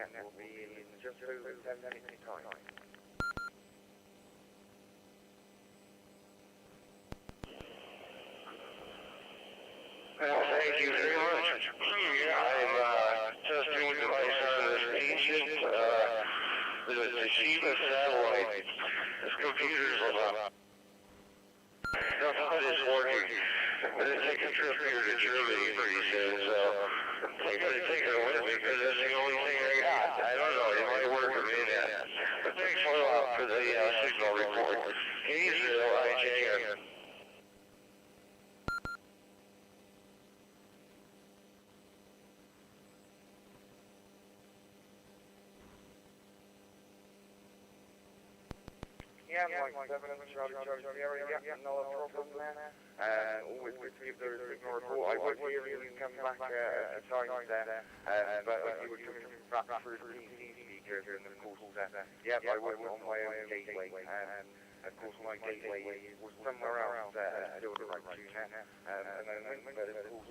Net will be in just over 10 minutes time. Well, thank you very much. Yeah, I'm testing with the device on this ancient, the cheapest satellite. This computer's the HUD is working. I'm going to take a trip here to Germany pretty soon, so I'm going to take it with me because that's the only thing I got. I don't know, it might work or may not. But thanks a lot for the signal report. K0IJM. Yeah, Mike 7, Charlie Sierra, yeah, no problem there. Always good to give the signal report. I would hear you come back at times there, but you were coming back through the PC speakers, and of course, yeah, I was on my own gateway. Of course, my gateway was somewhere else, still the Ragchew Net, and then but of course,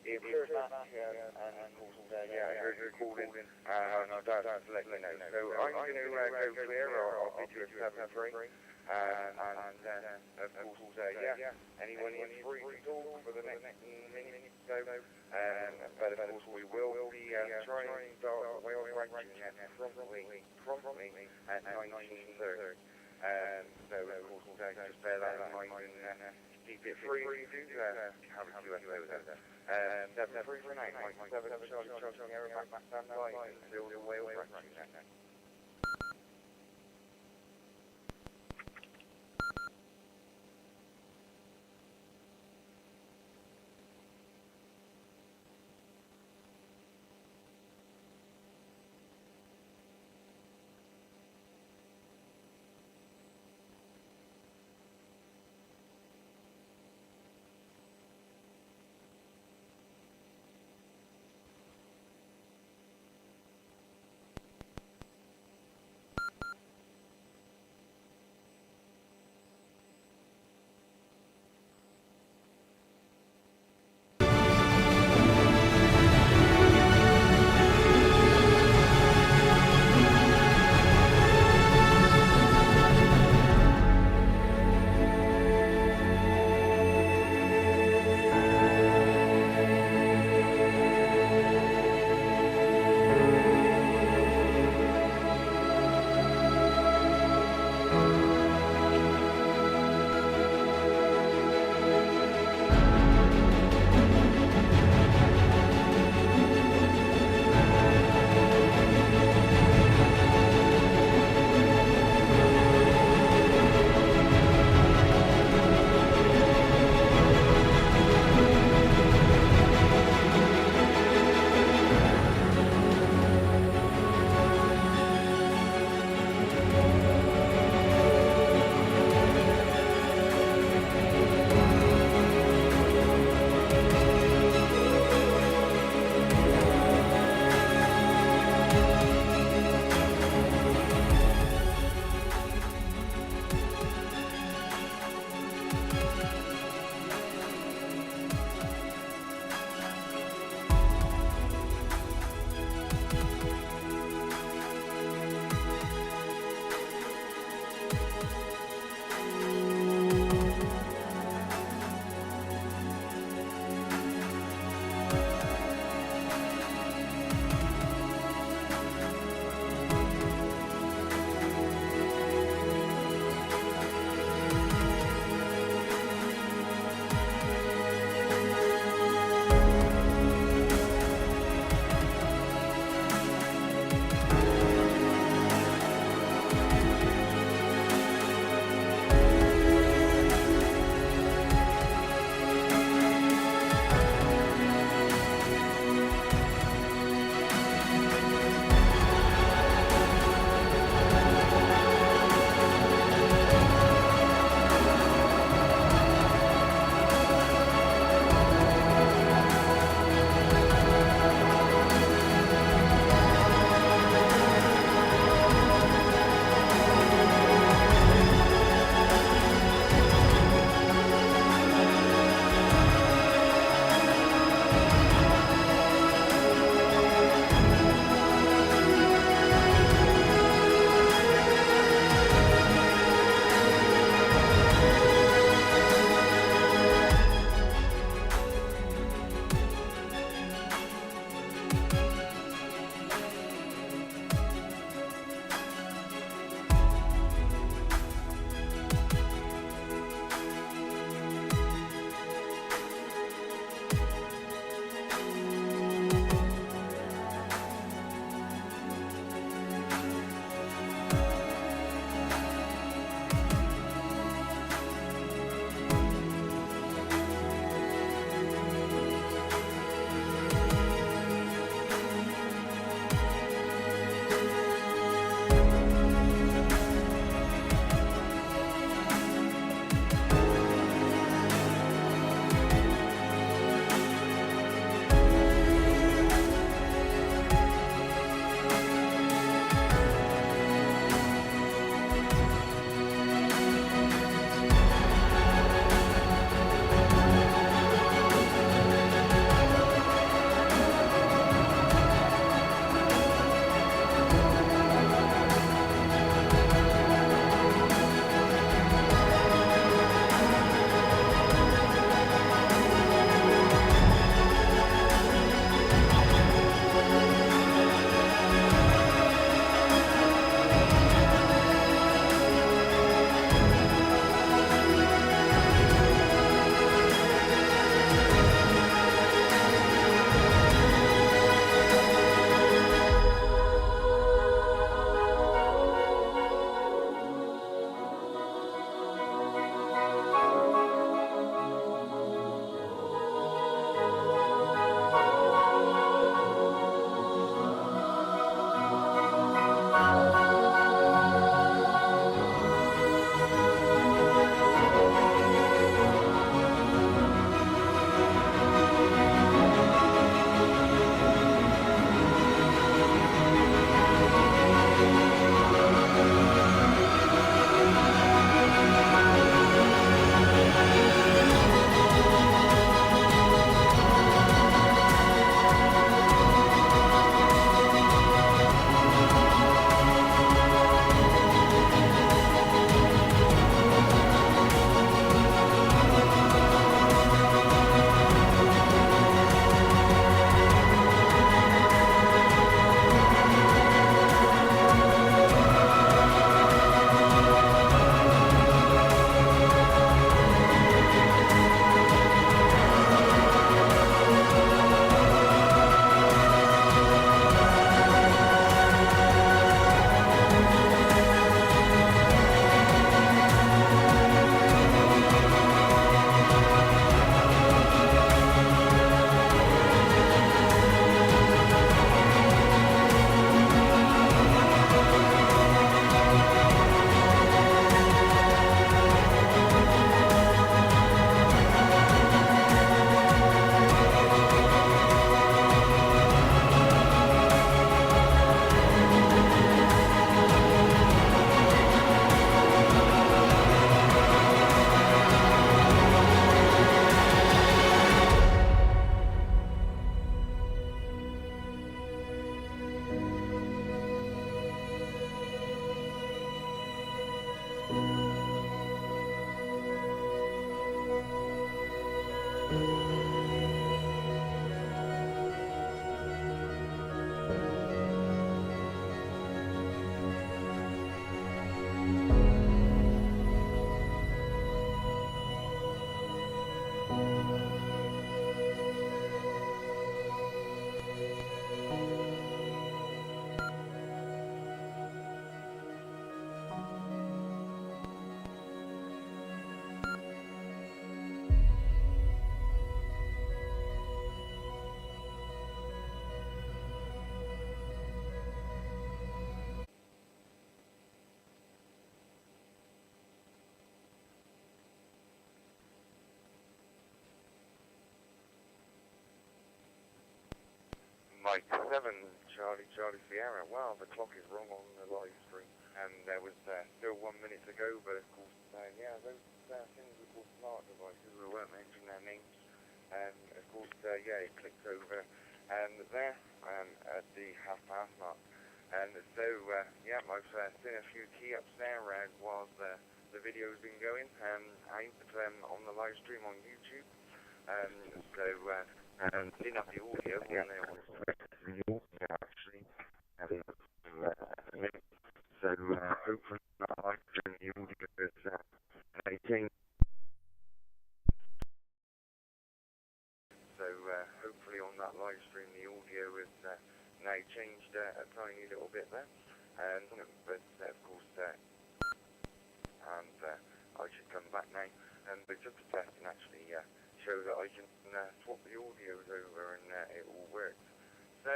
it appeared back, and of course, yeah, I heard you calling, and I started to let you know. So I'm going to go clear, or I'll bid you a 7-3, and of course, yeah, anyone is free to talk for the next minute or so, but of course, we will be trying to start the Wales Ragchew Net promptly at 19:30. So of course, just bear that in mind and keep it free to have a QSO there. 7-3 for night, Mike 7, Charlie Sierra, back stand by until the Wales Ragchew Net. Mike 7, Charlie Sierra. Well, the clock is wrong on the live stream. And there was still 1 minute to go, but of course, yeah, those things were called smart devices. We weren't mentioning their names. And of course, yeah, it clicked over there at the half-past mark. And so, yeah, I've seen a few key-ups there while the video's been going. I put them on the live stream on YouTube. So, didn't have the audio on there on the audio, actually. So, hopefully that live stream, the audio is changed. So, hopefully on that live stream, the audio is now changed a tiny little bit there. But, of course, I should come back now. But just to test and actually show that I can swap the audios over and it all works. So,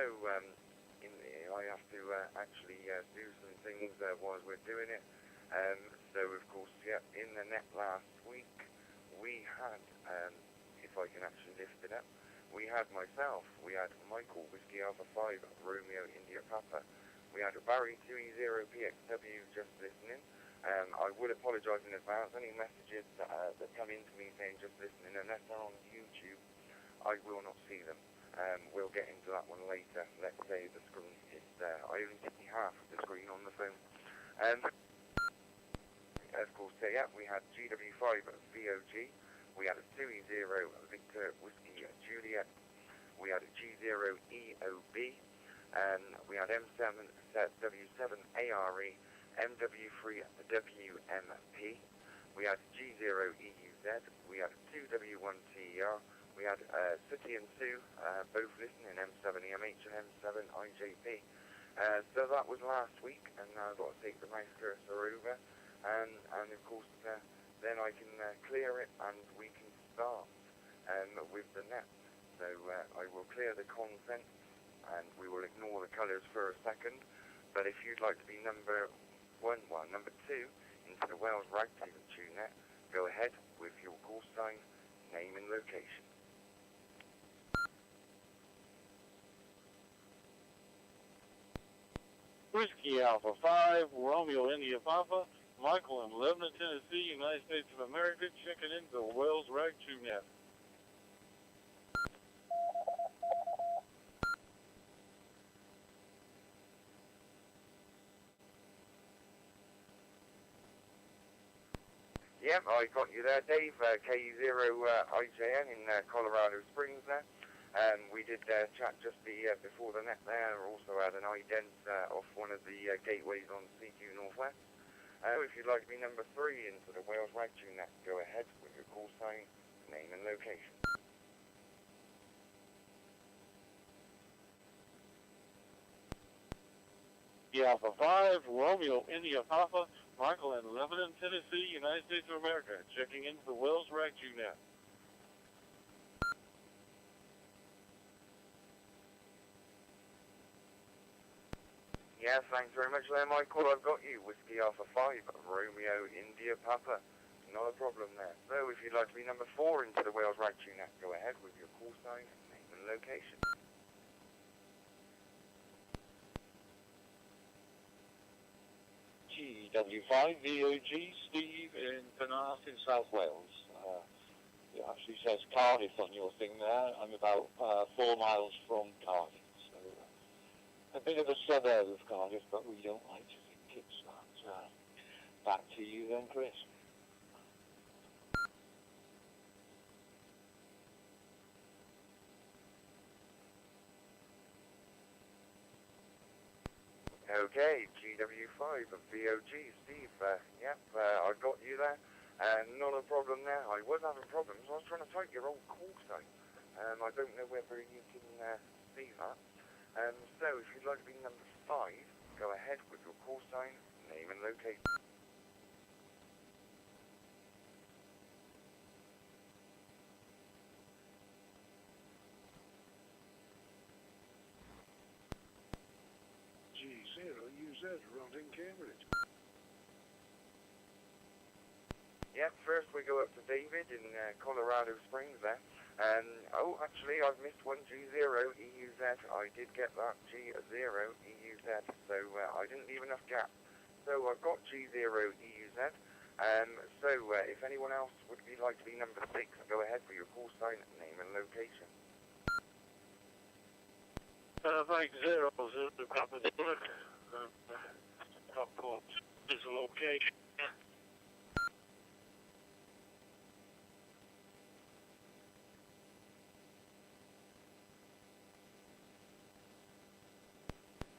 I have to actually do some things while we're doing it. So, of course, yeah, in the net last week, we had, if I can actually lift it up, we had myself, we had Michael, Whiskey Alpha 5, Romeo, India Papa, we had Barry 2E0PXW just listening. I will apologise in advance. Any messages that come into me saying just listening, unless they're on YouTube, I will not see them. We'll get into that one later. Let's say the screen is I only see half of the screen on the phone. Of course, yeah, we had GW5 VOG, we had a 2E0 Victor Whiskey Juliet, we had a G0 EOB, and we had M7W7 ARE, MW3 WMP, we had G0 EUZ, we had 2W1 TER, we had City and Sue, both listening, M7EMH and M7 IJP. So that was last week, and now I've got to take the mouse cursor over, and of course then I can clear it and we can start with the net. So I will clear the content and we will ignore the colours for a second, but if you'd like to be number 2 into the Wales Ragchew Net, go ahead with your call sign, name and location. Whiskey Alpha 5, Romeo India Papa, Michael in Lebanon, Tennessee, United States of America, checking into the Wales Ragchew Net. Yep, I got you there, Dave. KU0IJN in Colorado Springs there. We did chat just before the net there. Also had an ident off one of the gateways on CQ Northwest. If you'd like to be number 3 into the Wales Ragchew Net, go ahead with your call sign, name and location. Alpha 5, Romeo India Papa, Michael in Lebanon, Tennessee, United States of America, checking into the Wales Ragchew Net. Yeah, thanks very much there, Michael. I've got you. Whiskey Alpha 5, Romeo India Papa. Not a problem there. So if you'd like to be number 4 into the Wales Ragchew Net, go ahead with your call sign, name and location. GW5 VOG, Steve in Penarth in South Wales. It actually says Cardiff on your thing there. I'm about 4 miles from Cardiff. So a bit of a suburb of Cardiff, but we don't like to think it's that. Back to you then, Chris. Okay, GW5 VOG, Steve, yep, I got you there, not a problem there. I was having problems, I was trying to type your old call sign, I don't know whether you can see that. So if you'd like to be number 5, go ahead with your call sign, name and location. G0UZ, Rodin, Cambridge. Yep, first we go up to David in Colorado Springs there. Oh, actually, I've missed one G0 EUZ. I did get that G0 EUZ, so I didn't leave enough gap. So I've got G0 EUZ. So if anyone else would be like to be number 6, go ahead for your call sign, name and location. Thanks, 0, 0, Papa Dick. Top point is the location.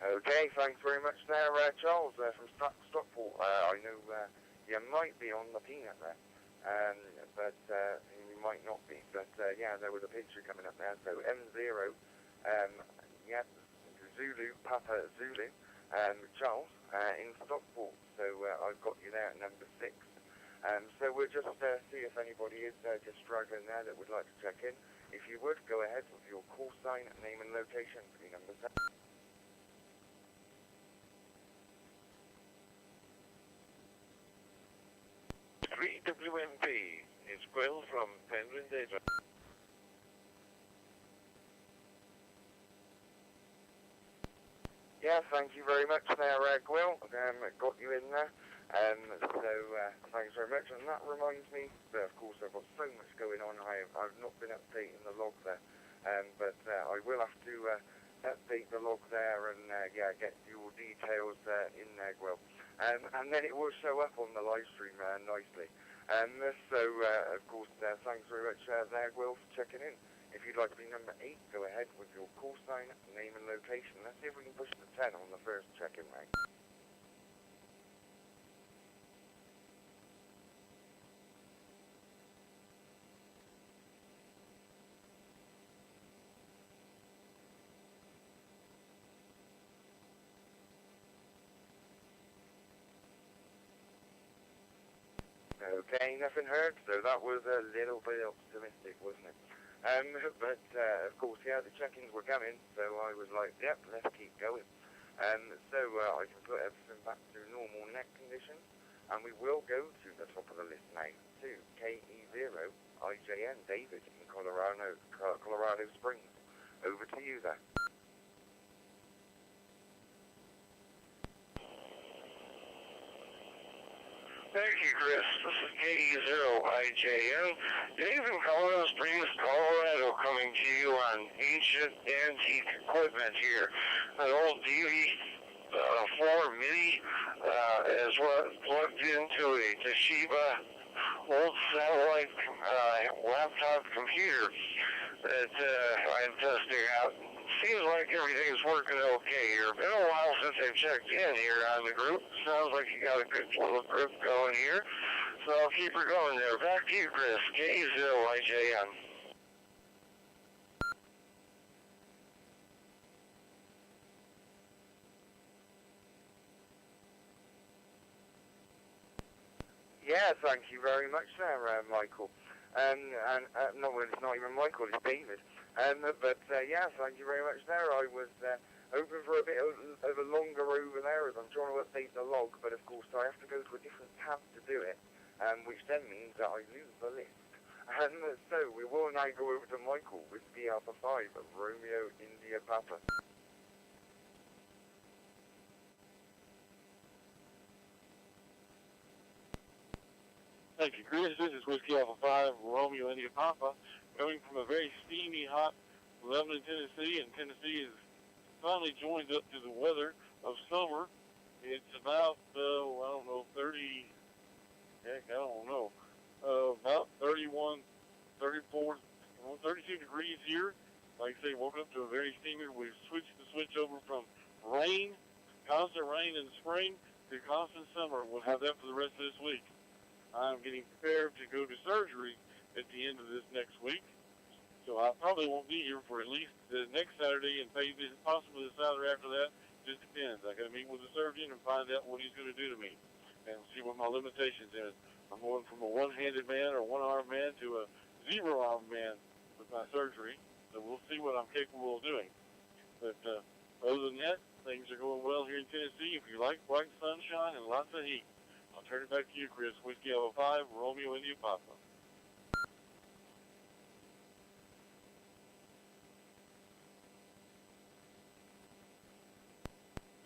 Okay, thanks very much there, Charles, from Stockport. I know you might be on the peanut there, but you might not be. But yeah, there was a picture coming up there. So M0, yeah, Zulu, Papa Zulu, Charles, in Stockport. So I've got you there at number 6. So we'll just see if anybody is just struggling there that would like to check in. If you would, go ahead with your call sign, name and location to be number 7. 3WMP, it's Quill from Penguin Data. Yeah, thank you very much there, Quill. Got you in there. So thanks very much. And that reminds me that, of course, I've got so much going on. I've not been updating the log there. But I will have to update the log there and yeah, get your details in there, Quill. And then it will show up on the live stream nicely. So, of course, thanks very much there, Will, for checking in. If you'd like to be number 8, go ahead with your call sign, name and location. Let's see if we can push the 10 on the first check-in rank. Okay, nothing heard, so that was a little bit optimistic, wasn't it? But of course, yeah, the check-ins were coming, so I was like, yep, let's keep going. So I can put everything back to normal net conditions, and we will go to the top of the list now, to KE0IJN, David, in Colorado Springs. Over to you there. Thank you, Chris. This is KE0IJN. Dave in Colorado Springs, Colorado, coming to you on ancient antique equipment here. An old DV4 Mini is what plugged into a Toshiba old satellite laptop computer that I'm testing out. Seems like everything's working okay here. Been a while since I've checked in here on the group. Sounds like you got a good little group going here. So I'll keep her going there. Back to you, Chris. KE0IJN. Yeah, thank you very much there, Michael. No, it's not even Michael, it's David. But yeah, thank you very much there. I was hoping for a bit of a longer over there as I'm trying to update the log, but of course I have to go to a different tab to do it, which then means that I lose the list. So we will now go over to Michael with Alpha 5 of Romeo India Papa. Thank you, Chris. This is Whiskey Alpha 5, Romeo India Papa, coming from a very steamy, hot Lebanon, Tennessee, and Tennessee has finally joined up to the weather of summer. It's about, I don't know, 30, heck, I don't know, about 31, 34, 32 degrees here. Like I say, woke up to a very steamy. We've switched the switch over from rain, constant rain in the spring, to constant summer. We'll have that for the rest of this week. I'm getting prepared to go to surgery at the end of this next week, so I probably won't be here for at least the next Saturday and maybe possibly the Saturday after that. Just depends. I got to meet with the surgeon and find out what he's going to do to me and see what my limitations is. I'm going from a one-handed man or one-armed man to a zero-armed man with my surgery, so we'll see what I'm capable of doing. But other than that, things are going well here in Tennessee. If you like bright sunshine and lots of heat, I'll turn it back to you, Chris. Whiskey Alpha 5, Romeo India Papa.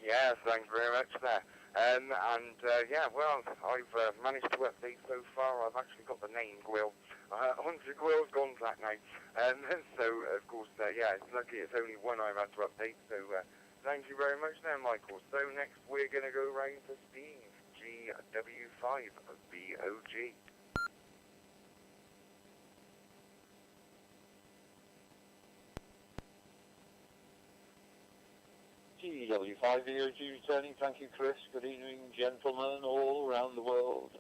Yeah, thanks very much there. Yeah, well, I've managed to update so far. I've actually got the name Gwill onto Gwill's contact now. So, of course, yeah, it's lucky it's only one I've had to update. So, thank you very much there, Michael. So, next we're going to go round to Steve, GW5BOG. W5BOG returning. Thank you, Chris. Good evening, gentlemen all around the world.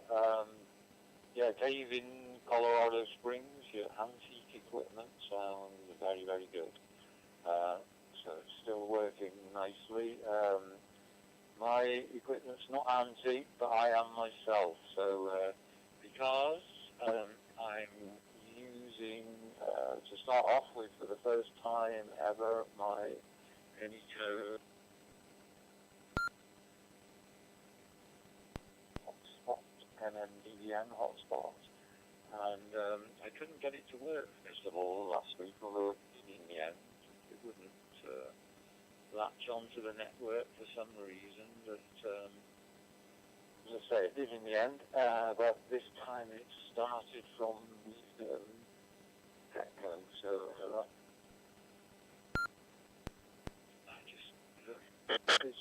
Yeah, Dave in Colorado Springs, your antique equipment sounds very, very good. So it's still working nicely. My equipment's not antique, but I am myself. So because I'm using, to start off with, for the first time ever, my Anyco hotspot, MMDVM hotspot, and I couldn't get it to work first of all last week, although in the end it wouldn't latch onto the network for some reason, but as I say, it did in the end, but this time it started from Echo, so this.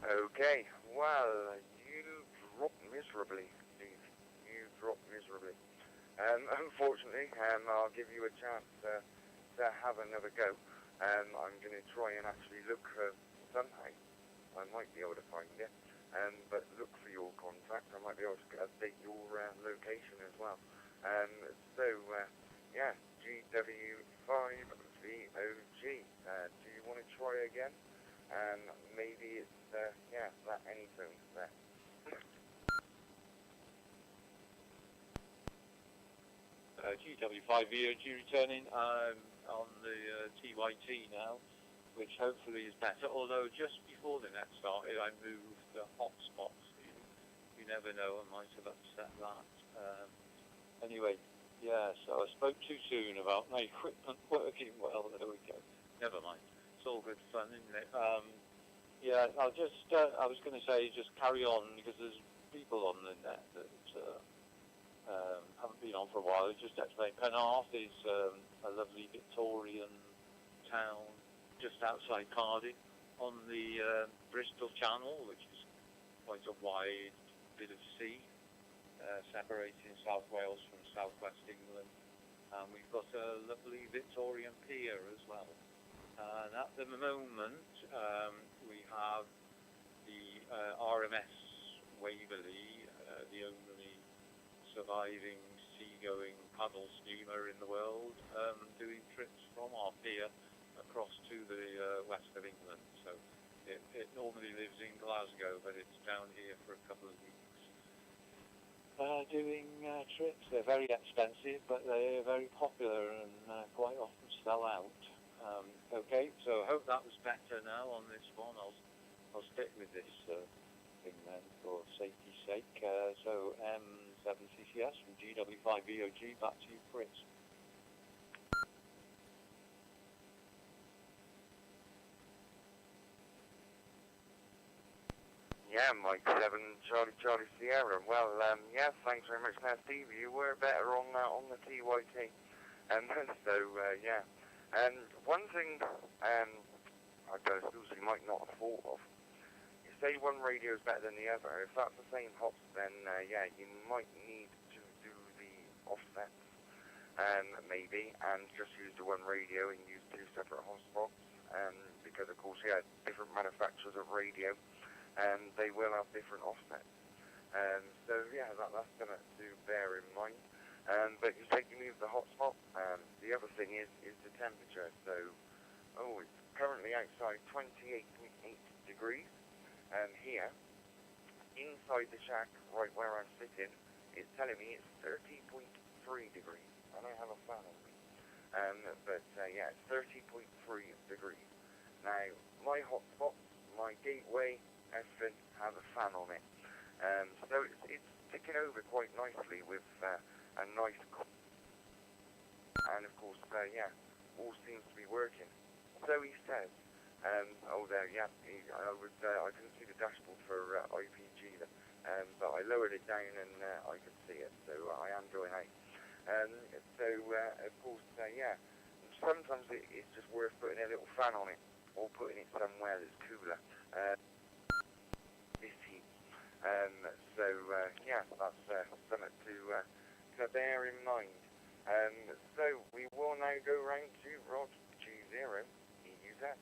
Okay, well, you dropped miserably, Steve. You dropped miserably. Unfortunately, I'll give you a chance to have another go. I'm going to try and actually look somehow. I might be able to find it, but look for your contact. I might be able to update your location as well. So, yeah, GW5VOG. Do you want to try again? Maybe it's, yeah, that anything there. GW5VOG returning. I'm on the TYT now, which hopefully is better, although just before the net started I moved the hotspots. You never know, I might have upset that. Anyway, yeah, so I spoke too soon about my equipment working well. There we go. Never mind. It's all good fun, isn't it? Yeah, I'll just, I was going to say just carry on, because there's people on the net that haven't been on for a while. Just to explain, Penarth is a lovely Victorian town just outside Cardiff on the Bristol Channel, which is quite a wide bit of sea separating South Wales from southwest England. And we've got a lovely Victorian pier as well. And at the moment, we have the RMS Waverley, the only surviving seagoing paddle steamer in the world, doing trips from our pier across to the west of England. So it normally lives in Glasgow, but it's down here for a couple of weeks. Doing trips. They're very expensive, but they're very popular and quite often sell out. Okay, so I hope that was better now on this one. I'll stick with this thing then for safety's sake. So M7CCS from GW5VOG, back to you, Chris. Yeah, Mike 7, Charlie Sierra. Well, yeah, thanks very much now, Steve. You were better on the TYT. So, yeah. And one thing I suppose you might not have thought of, you say one radio is better than the other. If that's the same hops, then yeah, you might need to do the offsets, maybe, and just use the one radio and use two separate hotspots, because of course, yeah, different manufacturers of radio, and they will have different offsets. So yeah, that's something to bear in mind. But you say you move the hotspot. The other thing is the temperature. So, it's currently outside 28.8 degrees. Here, inside the shack, right where I'm sitting, it's telling me it's 30.3 degrees. I don't have a fan on me. But yeah, it's 30.3 degrees. Now, my hotspot, my gateway effing has a fan on it. So it's ticking over quite nicely with a nice, and of course, yeah, all seems to be working. So he says, oh there, yeah, I couldn't see the dashboard for IPG, but I lowered it down and I could see it, so I am going out. So of course, yeah, sometimes it's just worth putting a little fan on it, or putting it somewhere that's cooler. This heat. So yeah, that's something to bear in mind. So we will now go round to Rod G0, EUZ.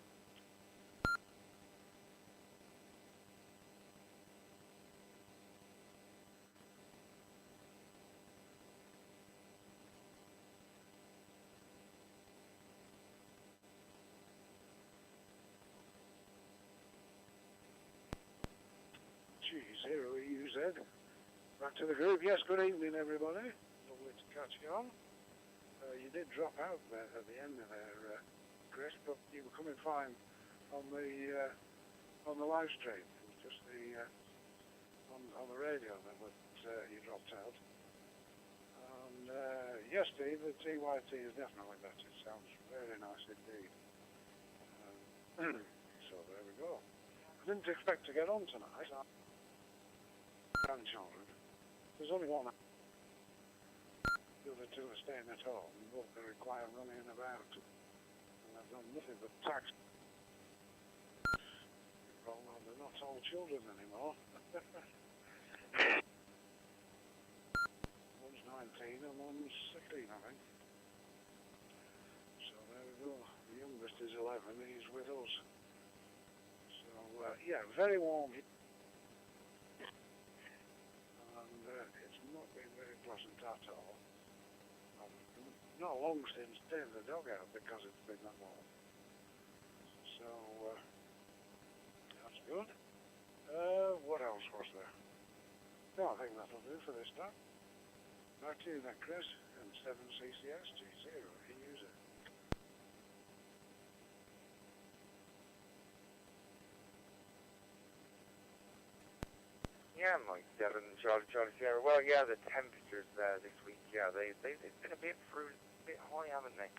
G0 EUZ. Back to the group. Yes, good evening, everybody. Lovely to catch you on. You did drop out there at the end of there, Chris, but you were coming fine on the live stream. It was just the on the radio that you dropped out. And yes, Steve, the TYT is definitely better. It sounds very nice indeed. So there we go. I didn't expect to get on tonight. Grandchildren. There's only one. The other two are staying at home, and both they require running about. And I've done nothing but tax. Well, they're not all children anymore. One's 19 and one's 16, I think. So there we go. The youngest is 11, he's with us. So, yeah, very warm. And it's not been very pleasant at all. Not long since staying in the dugout because it's been that warm. So, that's good. What else was there? No, I think that'll do for this time. Back to you then, Chris, M7CCS G0, use it. Yeah, Mike 7, Charlie Sierra. Well, yeah, the temperatures this week, yeah, it's been a bit high, haven't they?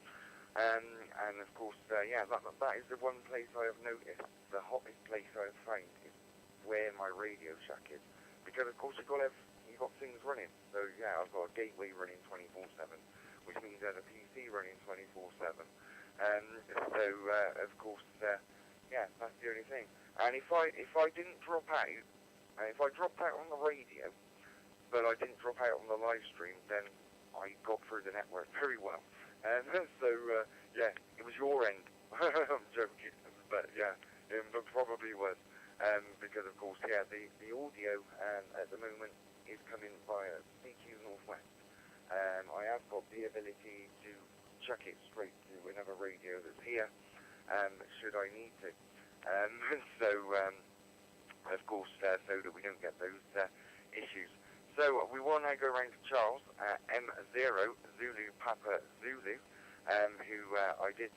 And of course, yeah, that is the one place I have noticed. The hottest place I have found is where my Radio Shack is, because of course you've got things running. So yeah, I've got a gateway running 24/7, which means there's a PC running 24/7. So of course, yeah, that's the only thing. And if I didn't drop out. If I dropped out on the radio, but I didn't drop out on the live stream, then I got through the network very well. So, yeah, it was your end. I'm joking, but yeah, it probably was. Because, of course, yeah, the audio at the moment is coming via cqnorthwest. I have got the ability to chuck it straight to another radio that's here, should I need to. So, of course, so that we don't get those issues. So we will now go around to Charles, M0 Zulu Papa Zulu, who I did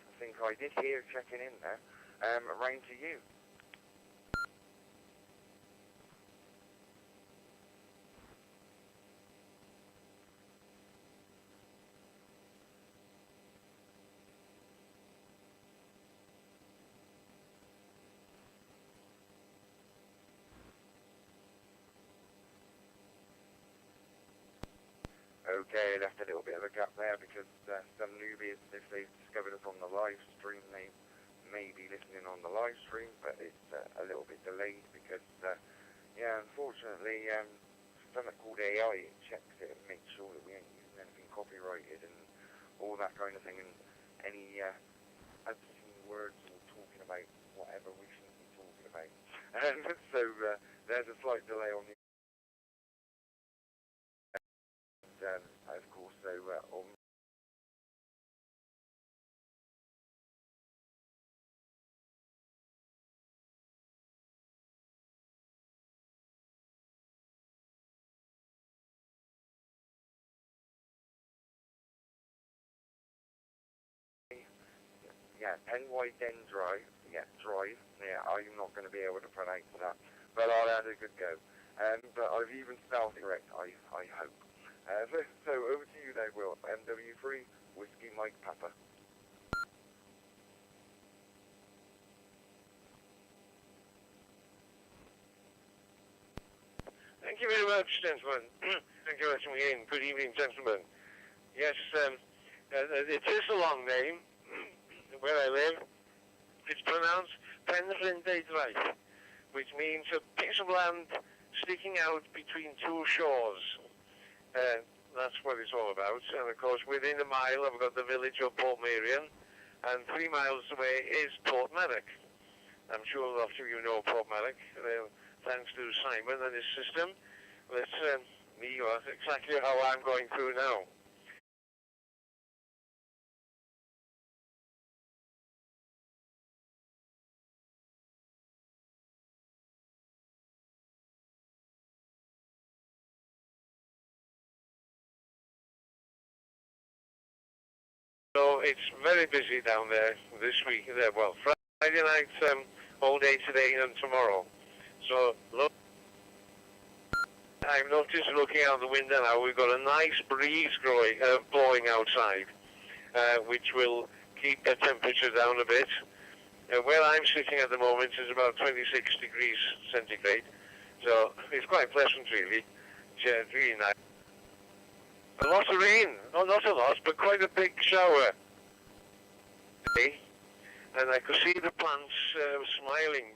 hear checking in there. Around to you. Okay, left a little bit of a gap there because some newbies, if they've discovered us on the live stream, they may be listening on the live stream, but it's a little bit delayed because, yeah, unfortunately, something called AI checks it and makes sure that we ain't using anything copyrighted and all that kind of thing, and any obscene words or talking about whatever we shouldn't be talking about. So there's a slight delay on the of course, so on yeah, NY Den Drive, yeah, Drive, unfortunately, I'm not going to be able to pronounce that, but I'll have a good go. But I've even spelled it correct, I hope. So over to you there, Will. MW3, Whiskey Mike Papa. Thank you very much, gentlemen. Thank you for letting me in. Good evening, gentlemen. Yes, it is a long name. Where I live, it's pronounced Penrhynde Drive, which means a piece of land sticking out between two shores. That's what it's all about. And of course, within a mile, I've got the village of Portmeirion, and 3 miles away is Portmerrick. I'm sure a lot of you know Portmerrick, thanks to Simon and his system. That's exactly how I'm going through now. So it's very busy down there this week. Well, Friday night, all day today and tomorrow. So look, I've noticed looking out the window now, we've got a nice breeze blowing outside, which will keep the temperature down a bit. Where I'm sitting at the moment is about 26 degrees centigrade, so it's quite pleasant really. It's really nice. A lot of rain, no, not a lot, but quite a big shower. And I could see the plants smiling.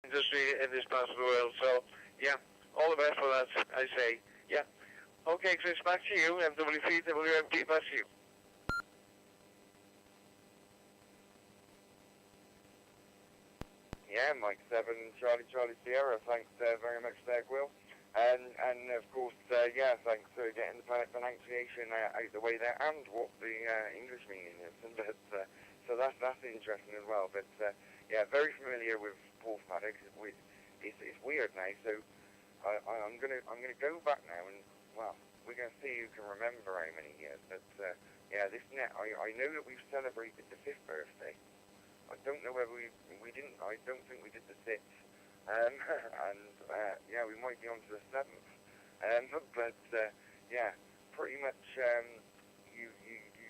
Industry in this part of the world, so yeah, all the best for that, I say. Yeah. Okay, Chris, back to you. MW3, WMP, back to you. Yeah, Mike 7, Charlie Sierra, thanks very much there, Will. And of course, yeah, thanks for getting the pronunciation out the way there, and what the English meaning is. But, so that's interesting as well. But yeah, very familiar with Porthmadog. It's weird now. So I'm gonna go back now, and well, we're gonna see who can remember how many years. But yeah, this net, I know that we've celebrated the 5th birthday. I don't know whether we didn't. I don't think we did the 6th. And yeah, we might be on to the 7th. But yeah, pretty much you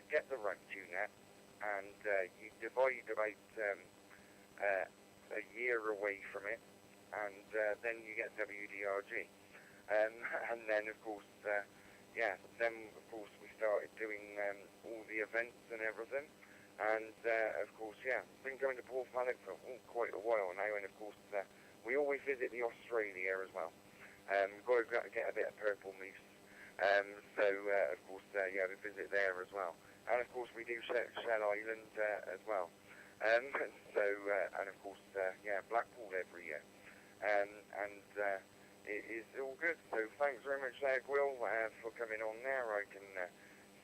get the Ragchew Net, and you divide about a year away from it, and then you get W.D.R.G. And then of course, yeah, then of course we started doing all the events and everything. And of course, yeah, been going to Porthmadog for quite a while now, and of course we always visit the Australia as well. We've got to get a bit of purple moose. So of course, yeah, we visit there as well. And of course we do Shell Island as well. So and of course, yeah, Blackpool every year. And it is all good. So thanks very much there, Will, for coming on there. I can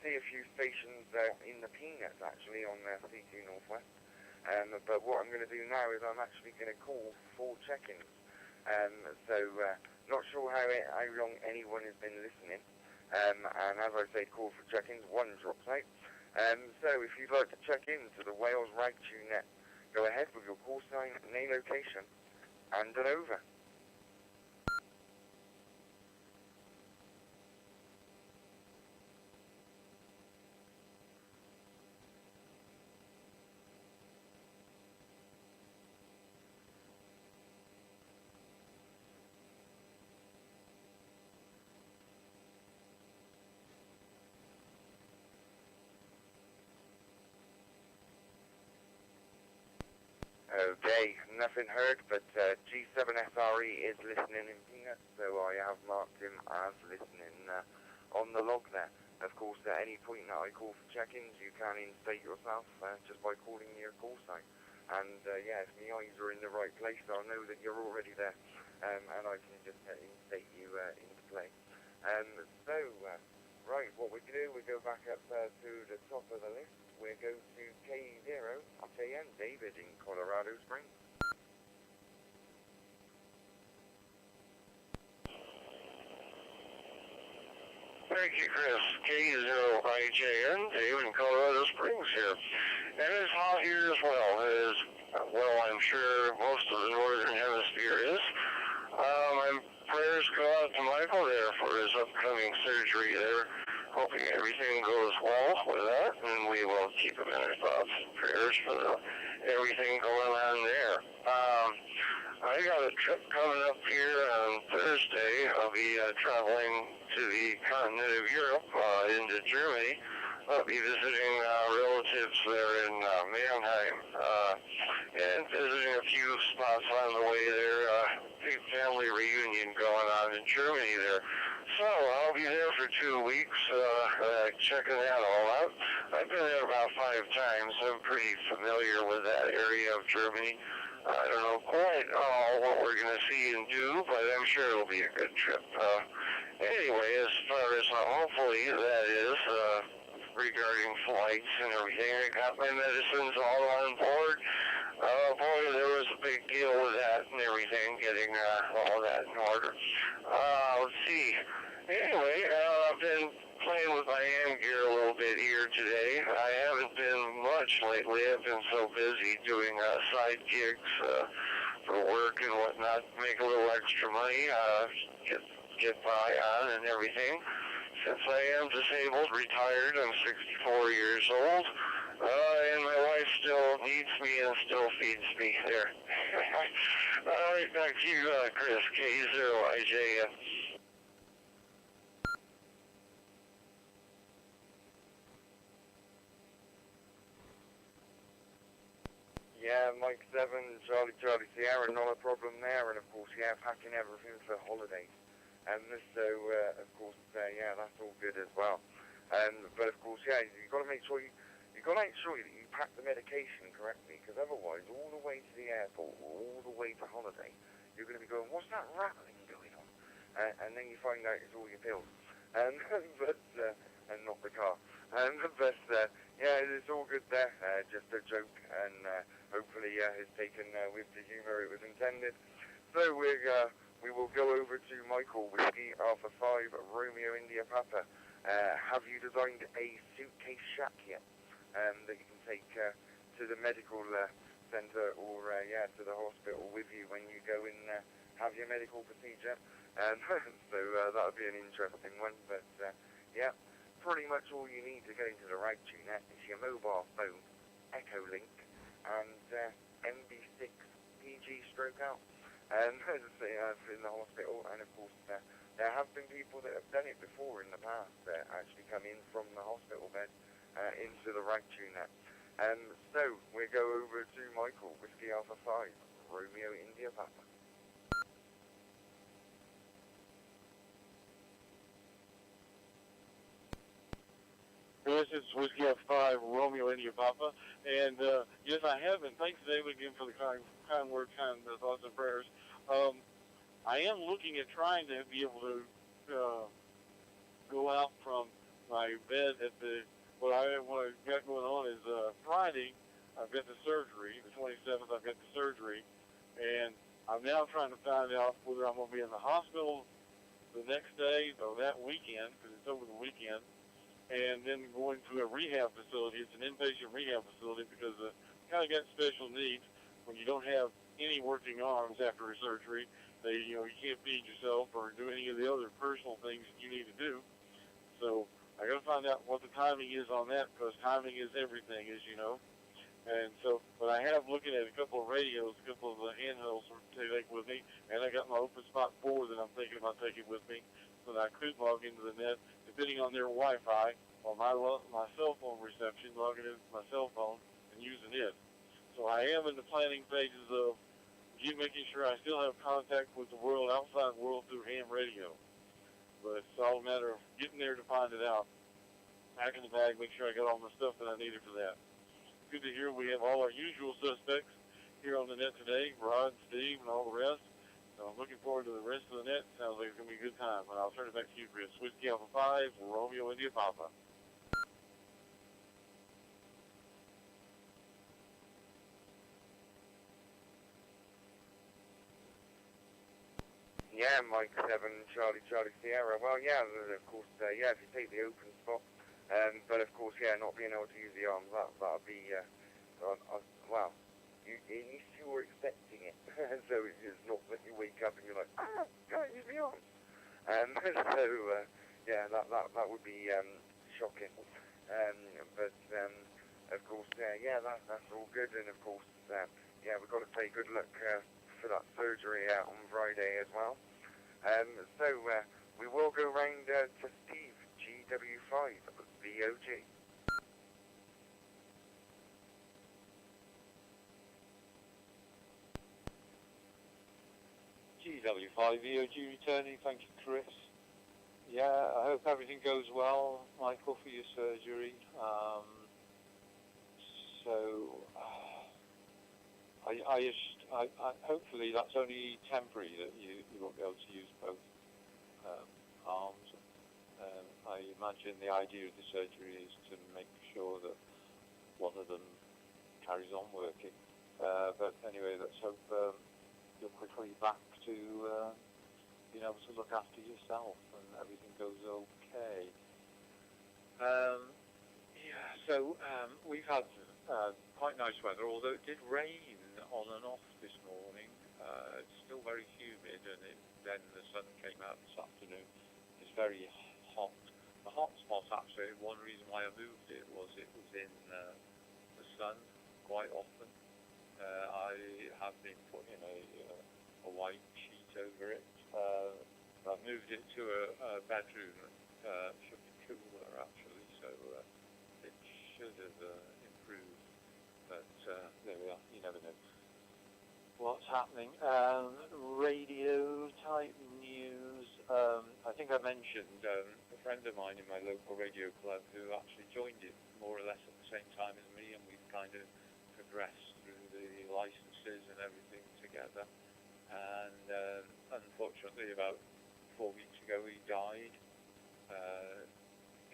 see a few stations in the Peanuts actually on cqnorthwest. But what I'm going to do now is I'm actually going to call for check-ins. So not sure how long anyone has been listening. And as I say, call for check-ins, one drops out. So if you'd like to check in to the Wales Ragchew Net, go ahead with your call sign, name, location, and an over. Okay, nothing heard, but G7SRE is listening in Peanuts, so I have marked him as listening on the log there. Of course, at any point that I call for check-ins, you can instate yourself just by calling your call sign. And yeah, if my eyes are in the right place, I'll know that you're already there, and I can just instate you into play. So, right, what we do, we go back up to the top of the list. We go to K0, KN, David in Colorado Springs. Thank you, Chris. K0IJN, Dave in Colorado Springs here. And it's hot here as well, as well I'm sure most of the northern hemisphere is. My prayers go out to Michael there for his upcoming surgery there. Hoping everything goes well with that, and we will keep him in our thoughts and prayers for everything going on there. I got a trip coming up here on Thursday. I'll be traveling to the continent of Europe, into Germany. I'll be visiting relatives there in Mannheim, and visiting a few spots on the way there. Big family reunion going on in Germany there. So I'll be there for 2 weeks, checking that all out. I've been there about 5 times. I'm pretty familiar with that area of Germany. I don't know quite all what we're going to see and do, but I'm sure it'll be a good trip. Anyway, as far as hopefully that is, regarding flights and everything, I got my medicines all on board. Boy, there was a big deal with that and everything, getting all that in order. Let's see. Anyway, I've been playing with my hand gear a little bit here today. I haven't been much lately. I've been so busy doing side gigs for work and whatnot, make a little extra money, get by on and everything. Since I am disabled, retired, I'm 64 years old, and my wife still needs me and still feeds me there. All right, back to you, Chris, K0IJN. Yeah, Mike 7, Charlie Sierra, not a problem there, and of course, yeah, packing everything for holidays. And so, of course, yeah, that's all good as well. But of course, yeah, you've got to make sure that you pack the medication correctly, because otherwise, all the way to the airport, or all the way to holiday, you're going to be going, what's that rattling going on? And then you find out it's all your pills, and not the car. Yeah, it's all good there. Just a joke, and hopefully, it's taken with the humor it was intended. So we will go over to Michael, Whiskey Alpha 5, Romeo India Papa. Have you designed a suitcase shack yet that you can take to the medical centre or to the hospital with you when you go and have your medical procedure? So that would be an interesting one. But yeah, pretty much all you need to get into the Ragchew Net is your mobile phone, Echolink, and MB6PG-L. In the hospital, and of course there have been people that have done it before in the past that actually come in from the hospital bed into the Ragchew Net. So we go over to Michael, Whiskey Alpha 5, Romeo India Papa. This is Whiskey Alpha 5, Romeo India Papa, and yes, I have, and thanks David again for the kind words, kind thoughts and prayers. I am looking at trying to be able to go out from my bed at what I got going on is Friday, I've got the surgery, the 27th I've got the surgery, and I'm now trying to find out whether I'm going to be in the hospital the next day or that weekend, because it's over the weekend, and then going to a rehab facility. It's an inpatient rehab facility because kind of got special needs. When you don't have any working arms after a surgery, you can't feed yourself or do any of the other personal things that you need to do. So I got to find out what the timing is on that, because timing is everything, as you know. And so, but I have looking at a couple of radios, a couple of handhelds to take with me, and I got my Open Spot 4 that I'm thinking about taking with me, so that I could log into the net, depending on their Wi-Fi, or my cell phone reception, logging into my cell phone and using it. So I am in the planning phases of making sure I still have contact with the world, outside world, through ham radio. But it's all a matter of getting there to find it out. Back in the bag, make sure I got all the stuff that I needed for that. Good to hear we have all our usual suspects here on the net today, Rod, Steve, and all the rest. So I'm looking forward to the rest of the net. Sounds like it's going to be a good time. And I'll turn it back to you, Chris. Whiskey Alpha 5, Romeo India Papa. Yeah, Mike 7, Charlie Sierra. Well, yeah, of course, yeah, if you take the open spot, but of course, yeah, not being able to use the arms, that'll be, well, at least you were expecting it, so it's just not that you wake up and you're like, can't use the arms. So, yeah, that would be shocking. But, of course, yeah, that's all good, and of course, yeah, we've got to say good luck for that surgery on Friday as well. So we will go round to Steve, GW5VOG. GW5VOG returning, thank you, Chris. Yeah, I hope everything goes well, Michael, for your surgery. I hopefully that's only temporary, that you won't be able to use both arms. I imagine the idea of the surgery is to make sure that one of them carries on working. But anyway, let's hope you're quickly back to being able to look after yourself and everything goes okay. Yeah, so we've had quite nice weather, although it did rain on and off this morning. It's still very humid, and then the sun came out this afternoon. It's very hot. The hot spot, actually, one reason why I moved it was in the sun quite often. I have been putting a white sheet over it. I've moved it to a bedroom. It should be cooler, actually, so it should have improved. But there we are, you never know what's happening. Radio type news. I think I mentioned a friend of mine in my local radio club who actually joined it more or less at the same time as me, and we've kind of progressed through the licenses and everything together. And unfortunately, about 4 weeks ago, he died.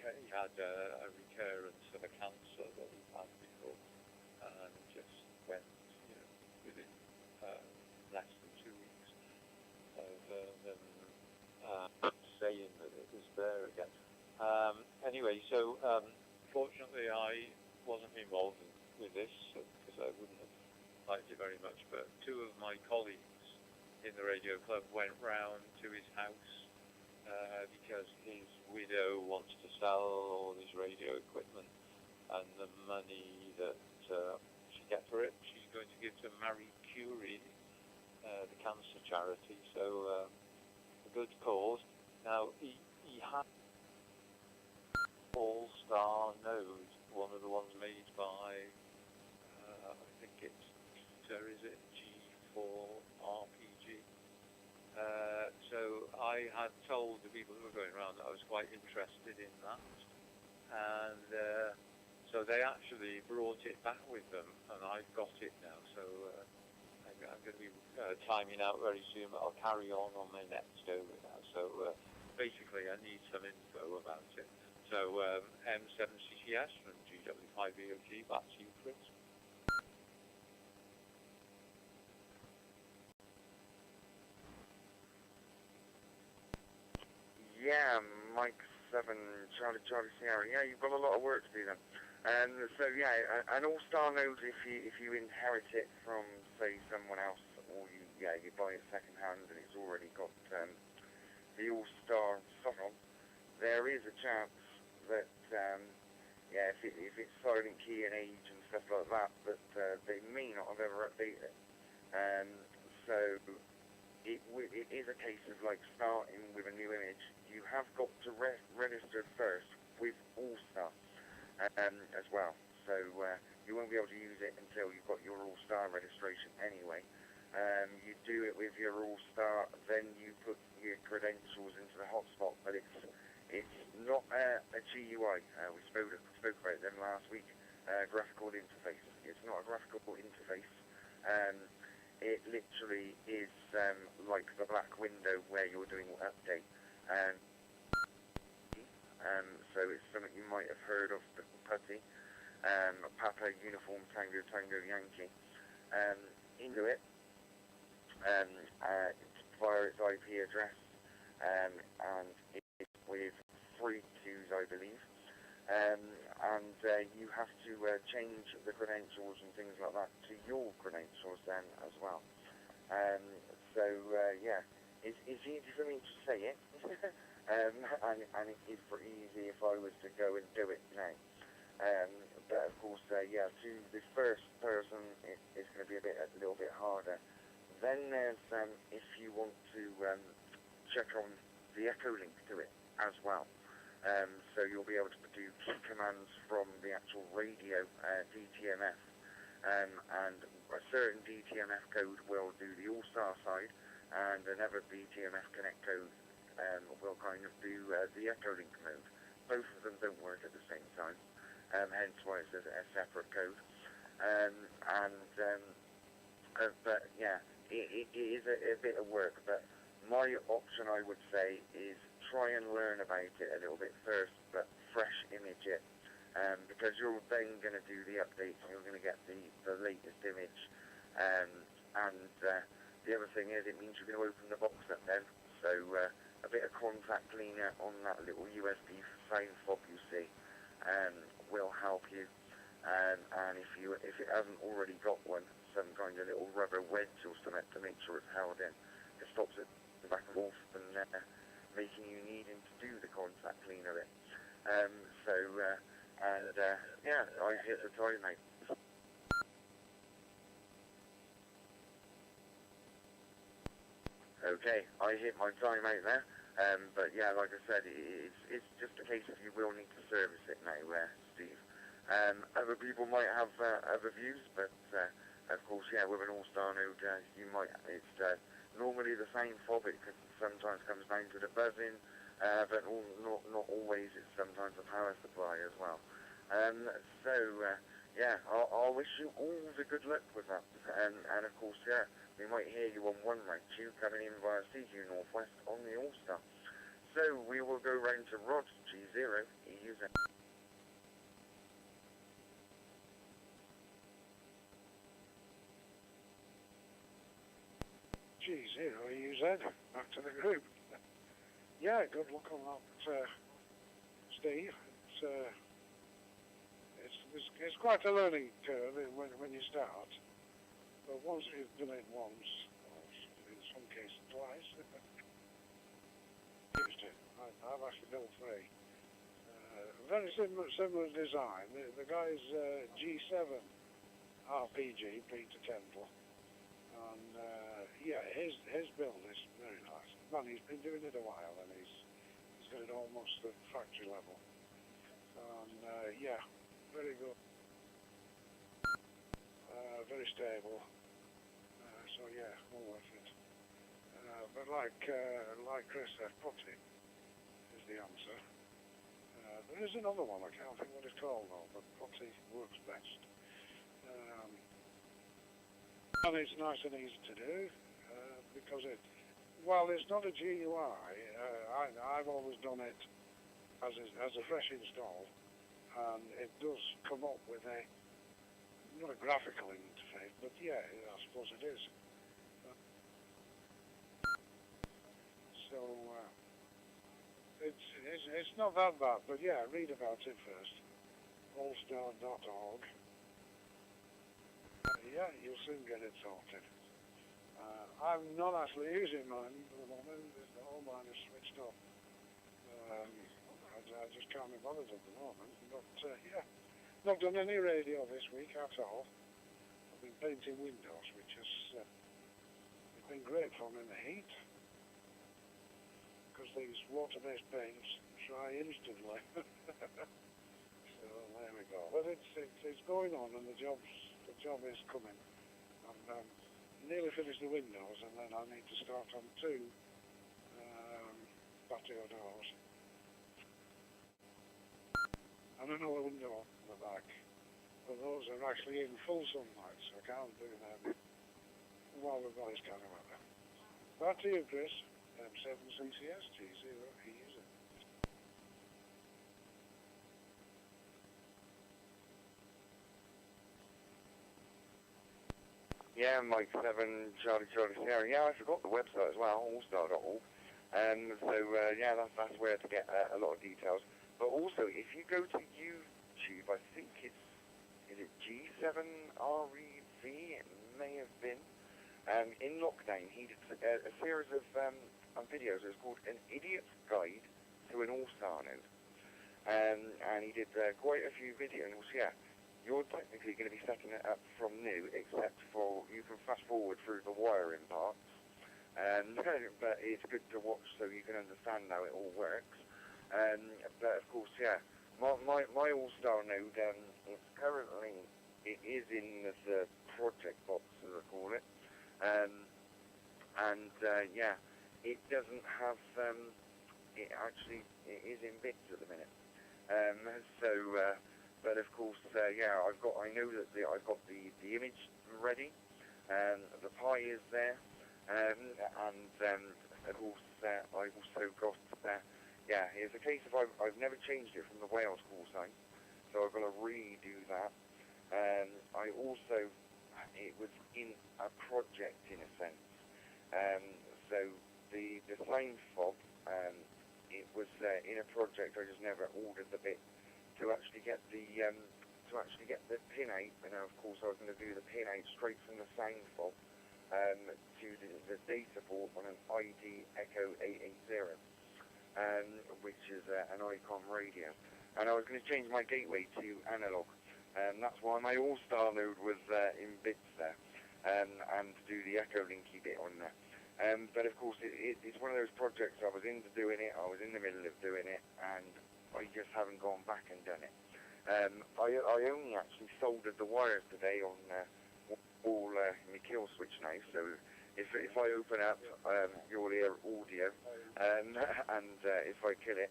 He had a recurrence of a cancer that we've had before, and just went, within less than 2 weeks of them saying that it was there again. Anyway, so fortunately I wasn't involved with this, because I wouldn't have liked it very much, but two of my colleagues in the radio club went round to his house because his widow wants to sell all his radio equipment, and the money that she gets for it, she's going to give to Marie Curie, the cancer charity. So a good cause. Now he had ALLSTAR node, one of the ones made by I think it's G4RPG. So I had told the people who were going around that I was quite interested in that, and so they actually brought it back with them, and I've got it now. So I'm going to be timing out very soon, but I'll carry on my next over now. So basically I need some info about it. So M7CCS from GW5VOG, back to you, Chris. Yeah, Mike 7, Charlie Sierra. Yeah, you've got a lot of work to do then. So yeah, an ALLSTAR node, if you inherit it from, say, someone else, or you buy it second hand and it's already got the ALLSTAR stuff on, there is a chance that yeah, if it's silent key and age and stuff like that, they may not have ever updated it. So it is a case of like starting with a new image. You have got to register first with ALLSTAR as well. So you won't be able to use it until you've got your ALLSTAR registration anyway. You do it with your ALLSTAR, then you put your credentials into the hotspot, but it's not a GUI. We spoke about them last week. Graphical interface. It's not a graphical interface. It literally is like the black window where you're doing an update. So it's something you might have heard of, the PUTTY, Papa Uniform Tango Yankee. Into it. It's via its IP address, and it's with 3 queues, I believe. You have to change the credentials and things like that to your credentials then as well. Yeah, it's easy for me to say it, and it is pretty easy if I was to go and do it now. But of course, yeah, to the first person, it's going to be a little bit harder. Then there's if you want to check on the Echolink to it as well. So you'll be able to do key commands from the actual radio DTMF, and a certain DTMF code will do the ALLSTAR side, and another DTMF connect code will kind of do the Echolink mode. Both of them don't work at the same time, hence why it's a separate code. But yeah, it is a bit of work, but my option, I would say, is try and learn about it a little bit first, but fresh image it, because you're then going to do the updates and you're going to get the latest image. The other thing is, it means you're going to open the box up then, so a bit of contact cleaner on that little USB sound fob you see will help you. And if it hasn't already got one, some kind of little rubber wedge or something to make sure it's held in, it stops it back and forth and making you needing to do the contact cleaner in. Yeah, I hit the time, mate. Okay, I hit my time out there. But yeah, like I said, it's just a case of you will need to service it now, Steve. Other people might have other views, but of course, yeah, with an ALLSTAR node, you might. It's normally the same fob. It sometimes comes down to the buzzing, but not always. It's sometimes the power supply as well. Yeah, I'll wish you all the good luck with that. And of course, yeah, we might hear you on one Ragchew coming in via cqnorthwest on the ALLSTAR. So we will go round to Rod G0 EUZ. G0 EUZ, back to the group. Yeah, good luck on that, Steve. It's quite a learning curve when you start, but once you've done it once, or in some cases twice, used it. I've actually built 3. Very similar design. The guy's G7 RPG, Peter Temple, and yeah, his build is very nice. Man, he's been doing it a while, and he's got it almost at factory level. And yeah, very good, very stable. So yeah, all worth it. But like Chris said, putty is the answer. There is another one, I can't think what it's called though, but putty works best. And it's nice and easy to do, because while it's not a GUI, I've always done it as a fresh install, and it does come up with not a graphical interface, but yeah, I suppose it is. So it's not that bad, but yeah, read about it first. ALLSTAR.org. Yeah, you'll soon get it sorted. I'm not actually using mine at the moment. All mine is switched off. I just can't be bothered at the moment. But yeah, not done any radio this week at all. I've been painting windows, which has it's been great fun in the heat, because these water-based paints dry instantly. So there we go. But it's going on, and the job is coming. I'm nearly finished the windows, and then I need to start on 2 patio doors. And another window on the back. But those are actually in full sunlight, so I can't do them while we've got this kind of weather. Back to you, Chris. M7CCS, G0 EUZ. yeah, Mike 7, Charlie Sierra. Yeah, I forgot the website as well, ALLSTAR.org. Yeah, that's where to get a lot of details. But also, if you go to YouTube, I think is it G7REV? It may have been. In lockdown, he did a series of videos. It was called An Idiot's Guide to an All-Star Node. And he did quite a few videos. Yeah, you're technically going to be setting it up from new, except for you can fast forward through the wiring parts. But it's good to watch so you can understand how it all works. But of course, yeah, my All-Star node, it's currently, it is in the project box, as I call it. Yeah, it doesn't have, it is in bits at the minute. But of course, yeah, I know that I've got the image ready, the Pi is there, of course, I've also got, yeah, it's a case of I've never changed it from the Wales call sign, so I've got to redo that. I also, it was in a project in a sense, so the sign fob, it was in a project. I just never ordered the bit to actually get the pin out, and of course I was going to do the pin out straight from the sound fob to the data port on an ID Echo 880, which is an Icon radio, and I was going to change my gateway to analog, and that's why my All-Star node was in bits there, and to do the Echolinky bit on there. But of course, it's one of those projects I was into doing it, I was in the middle of doing it, and I just haven't gone back and done it. I only actually soldered the wires today on all my kill switch now, so if I open up, you'll hear audio, and if I kill it,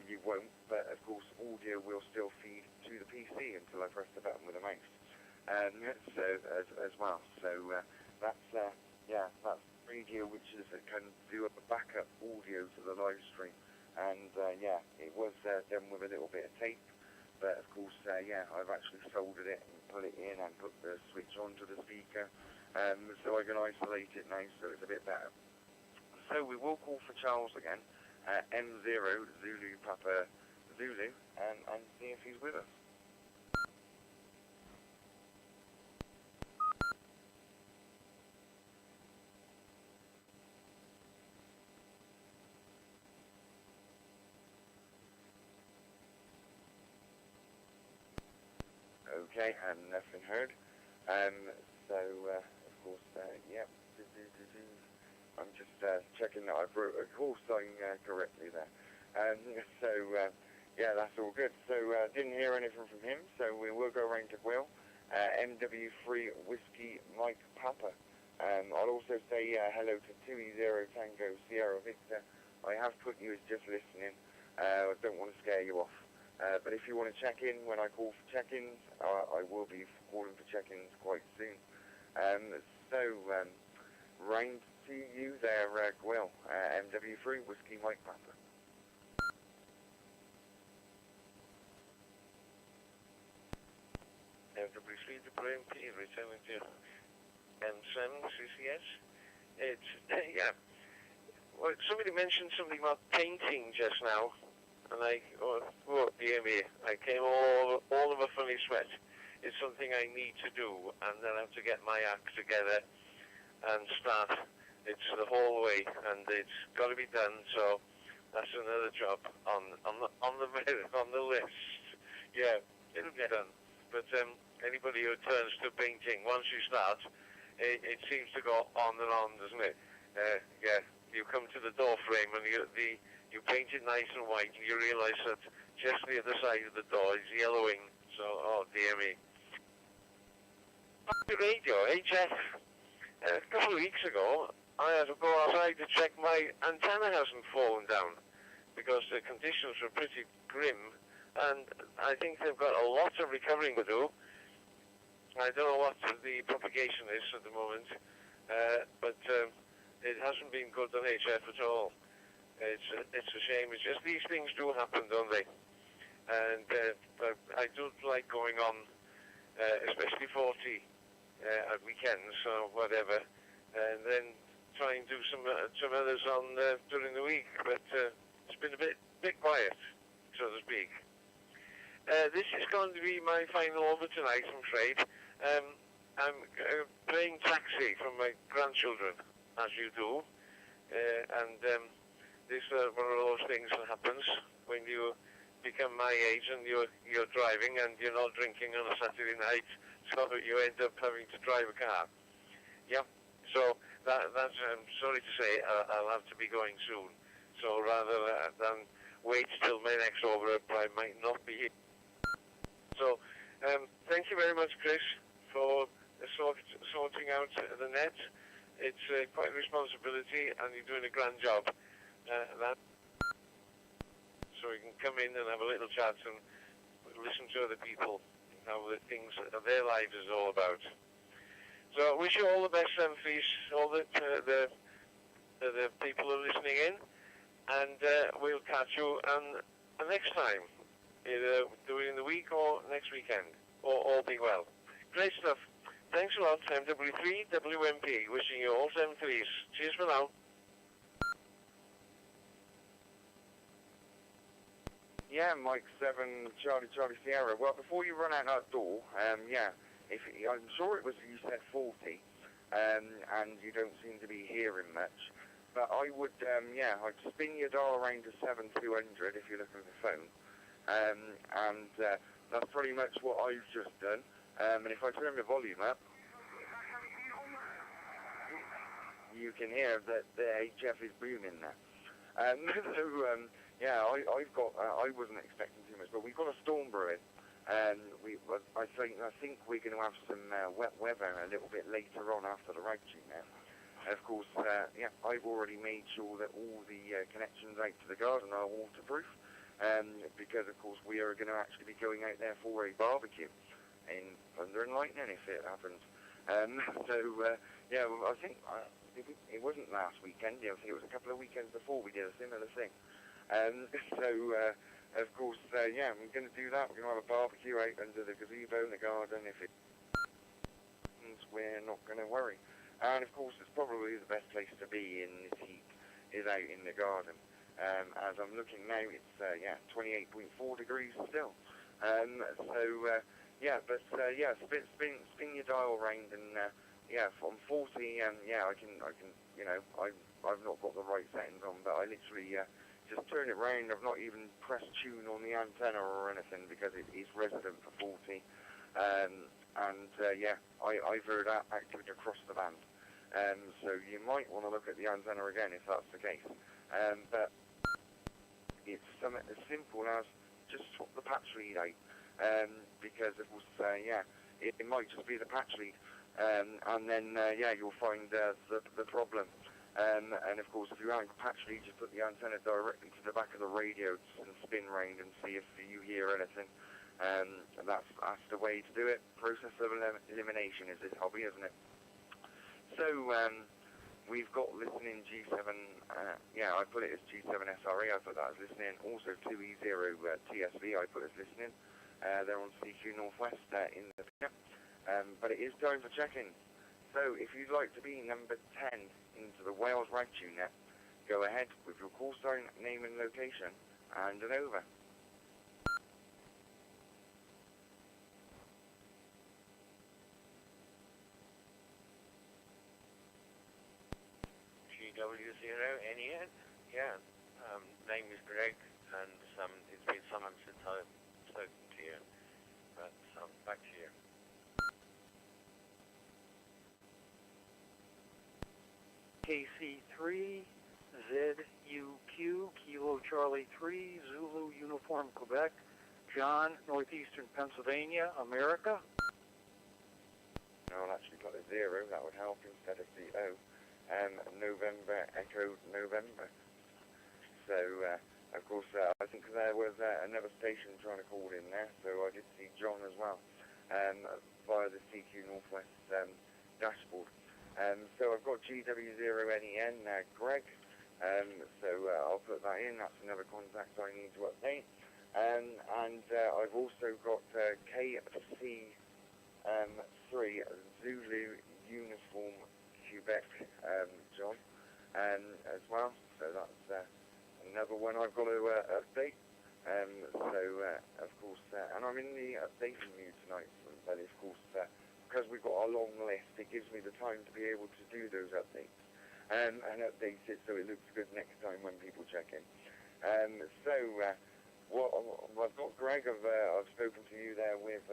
you won't, but of course audio will still feed to the PC until I press the button with a mouse, so as well. So that's yeah, that's radio which can do a backup audio to the live stream, and yeah, it was done with a little bit of tape, but of course yeah, I've actually soldered it and put it in and put the switch onto the speaker, so I can isolate it now, so it's a bit better. So we will call for Charles again, M0 Zulu Papa Zulu, and see if he's with us. Okay, and nothing heard. So of course, yeah, I'm just checking that I wrote a call sign correctly there. So yeah, that's all good. So didn't hear anything from him, so we will go around to Will. MW3 Whiskey Mike Papa. I'll also say hello to 2E0 Tango Sierra Victor. I have put you as just listening. I don't want to scare you off. But if you want to check in when I call for check-ins, I will be calling for check-ins quite soon. So, round to you there, Will. MW3 Whiskey Mike Papa. MW3 to MP, returning to M7CCS. It's, yeah. Well, somebody mentioned something about painting just now. And dear me, I came all of a funny sweat. It's something I need to do, and then I have to get my act together and start. It's the whole way, and it's got to be done. So that's another job on the list. Yeah, it'll get done. But anybody who turns to painting, once you start, it seems to go on and on, doesn't it? Yeah, you come to the door frame and you paint it nice and white, and you realise that just the other side of the door is yellowing. So, oh dear me. The radio, HF. A couple of weeks ago, I had to go outside to check my antenna hasn't fallen down, because the conditions were pretty grim, and I think they've got a lot of recovering to do. I don't know what the propagation is at the moment, but it hasn't been good on HF at all. It's a shame. It's just these things do happen, don't they? And I don't like going on, especially 40 at weekends or whatever, and then try and do some others on during the week. But it's been a bit quiet, so to speak. This is going to be my final over tonight, I'm afraid. I'm playing taxi from my grandchildren, as you do, and this is one of those things that happens when you become my age and you're driving and you're not drinking on a Saturday night, so you end up having to drive a car. Yeah, so that's, I'm sorry to say, I'll have to be going soon. So rather than wait till my next over, I might not be here. So thank you very much, Chris, for sorting out the net. It's quite a responsibility, and you're doing a grand job. So you can come in and have a little chat and listen to other people, how the things that their lives is all about. So I wish you all the best, please, all the people who are listening in, and we'll catch you next time, either during the week or next weekend, or all be well. Great stuff. Thanks a lot, MW3 WMP. Wishing you all 7-3s. Cheers for now. Yeah, Mike 7, Charlie Sierra. Well, before you run out that door, yeah, I'm sure it was you said 40, and you don't seem to be hearing much. But I would, yeah, I'd spin your dial around to 7200 if you're looking at the phone, and that's pretty much what I've just done. And if I turn the volume up, you can hear that the HF is booming there. So, yeah, I wasn't expecting too much, but we've got a storm brewing, and I think we're going to have some wet weather a little bit later on after the Ragchew Net. Of course, yeah, I've already made sure that all the connections out to the garden are waterproof, because of course we are going to actually be going out there for a barbecue in thunder and lightning if it happens. So yeah, I think it wasn't last weekend. I think it was a couple of weekends before we did a similar thing. So of course, yeah, we're going to do that. We're going to have a barbecue out under the gazebo in the garden. If it happens, we're not going to worry. And of course, it's probably the best place to be in this heat is out in the garden. As I'm looking now, it's yeah, 28.4 degrees still. So yeah, but yeah, spin your dial round, and yeah, from 40, yeah, I can, you know, I've not got the right settings on, but I literally just turn it round. I've not even pressed tune on the antenna or anything because it is resident for 40. And yeah, I've heard that activity across the band. So you might want to look at the antenna again if that's the case. But it's something as simple as just swap the patch lead out, because it was yeah, it might just be the patch lead, and then yeah, you'll find the problem. And of course, if you haven't patch lead, just put the antenna directly to the back of the radio and spin round and see if you hear anything. And that's the way to do it. Process of elimination is this hobby, isn't it? So we've got listening G7. Yeah, I put it as G7 SRE. I put that as listening. Also 2E0 TSV. I put as listening. They're on CQ Northwest in the picture. But it is time for check-in. So if you'd like to be number 10 into the Wales Ragchew Net, go ahead with your call sign, name and location, and an over. W0NEN, yeah. Name is Greg, and it's been some time since I've spoken to you, but back to you. KC3 ZUQ Kilo Charlie 3 Zulu Uniform Quebec, John, Northeastern Pennsylvania, America. I'll actually put a 0, that would help instead of the O. November Echo November. So of course I think there was another station trying to call in there, so I did see John as well via the CQ Northwest dashboard. So I've got GW0NEN Greg, so I'll put that in. That's another contact I need to update. And I've also got KC 3 Zulu Uniform Quebec, John, as well. So that's another one I've got to update. Of course, and I'm in the updating mood tonight, but of course, because we've got a long list, it gives me the time to be able to do those updates, and update it so it looks good next time when people check in. I've got Greg, I've spoken to you there with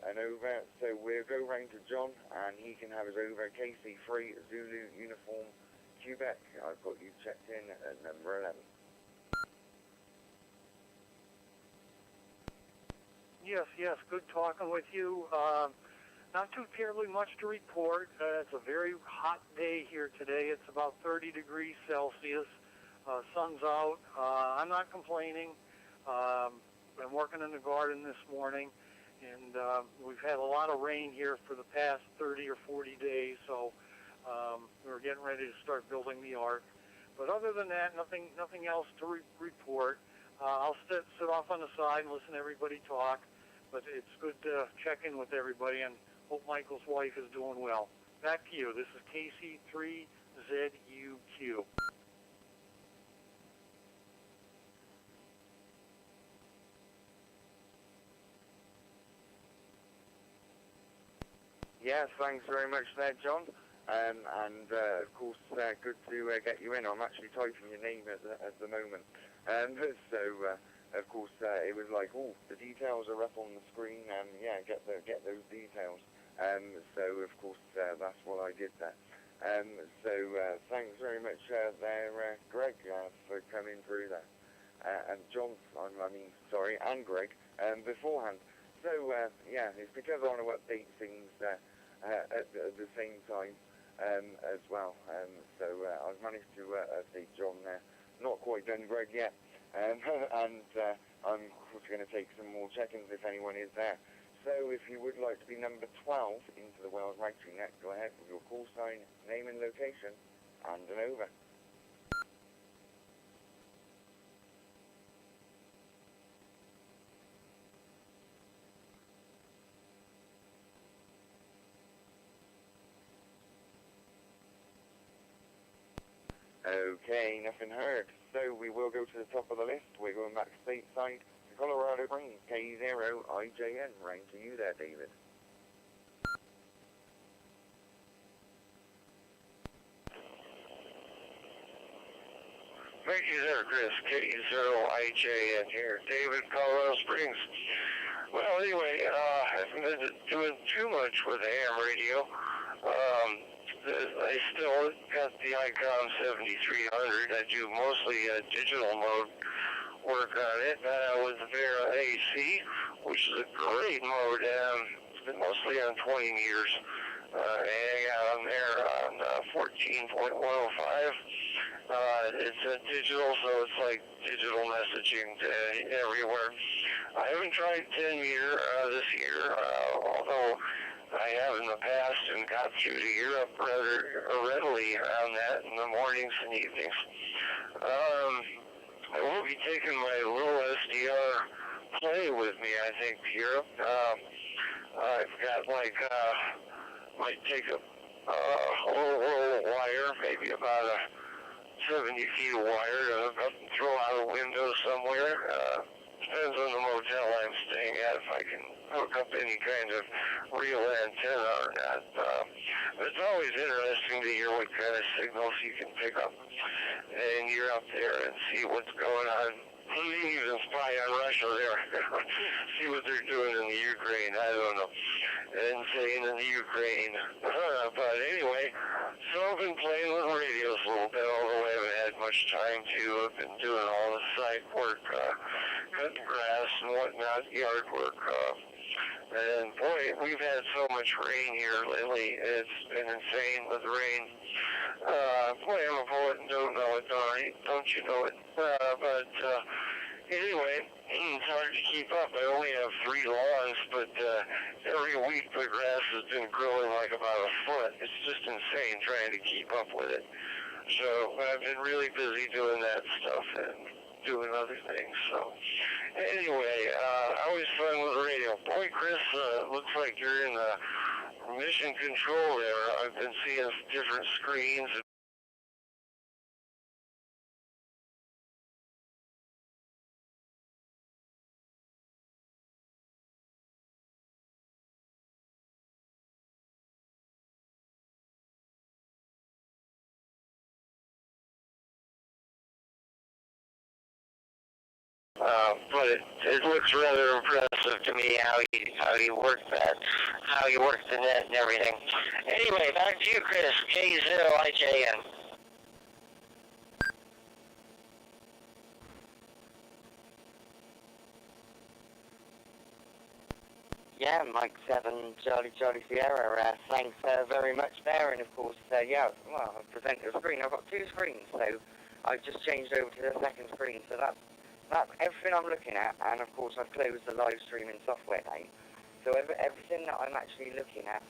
an over, so we'll go round to John, and he can have his over, KC3 Zulu Uniform Quebec. I've got you checked in at number 11. Yes, good talking with you. Not too terribly much to report. It's a very hot day here today. It's about 30 degrees Celsius. Sun's out. I'm not complaining. Been working in the garden this morning, and we've had a lot of rain here for the past 30 or 40 days, so we're getting ready to start building the ark. But other than that, nothing else to report. I'll sit off on the side and listen to everybody talk, but it's good to check in with everybody, and hope Michael's wife is doing well. Back to you. This is KC3ZUQ. Yes, thanks very much there, John. Of course, good to get you in. I'm actually typing your name at the moment. Of course, it was like, oh, the details are up on the screen, and yeah, get those details. Of course, that's what I did there. Thanks very much there, Greg, for coming through that. And John, and Greg, beforehand. Yeah, it's because I want to update things at the same time as well. I've managed to update John there. Not quite done Greg yet. I'm going to take some more check-ins if anyone is there. So if you would like to be number 12 into the Wales Ragchew Net, go ahead with your call sign, name and location, and an over. Okay, nothing heard. So we will go to the top of the list. We're going back stateside to Colorado Springs, K0IJN. Right to you there, David. Thank you there, Chris. K0IJN here. David, Colorado Springs. Well, anyway, I haven't been doing too much with AM radio. I still got the Icom 7300. I do mostly digital mode work on it. With Vera AC, which is a great mode. It's been mostly on 20 meters. Hang out on there on 14.105. It's digital, so it's like digital messaging to everywhere. I haven't tried 10 meter this year, although I have in the past and got through to Europe rather readily around that in the mornings and evenings. I will be taking my little SDR play with me, I think, to Europe. I've got might take a little roll of wire, maybe about a 70 feet of wire to throw out a window somewhere. Depends on the motel I'm staying at, if I can hook up any kind of real antenna or not. It's always interesting to hear what kind of signals you can pick up. And you're up there and see what's going on. Maybe even spy on Russia there. See what they're doing in the Ukraine, I don't know. Insane in the Ukraine. But anyway, so I've been playing with radios a little bit, although I haven't had much time to. I've been doing all the site work, cutting grass and whatnot, yard work. And boy, we've had so much rain here lately. It's been insane with rain. Boy, I'm a poet and don't know it, don't you know it? Anyway, it's hard to keep up. I only have 3 lawns, but every week the grass has been growing like about a foot. It's just insane trying to keep up with it. So I've been really busy doing that stuff, and doing other things. So anyway, always fun with the radio. Boy, Chris, looks like you're in mission control there. I've been seeing different screens. But it looks rather impressive to me how you work that, how you work the net and everything. Anyway, back to you, Chris. K0IJN. Yeah, Mike 7, Charlie Sierra, thanks very much there, and of course, yeah, well, I've presented a screen. I've got two screens, so I've just changed over to the second screen, so that's everything I'm looking at, and of course I've closed the live streaming software down. So everything that I'm actually looking at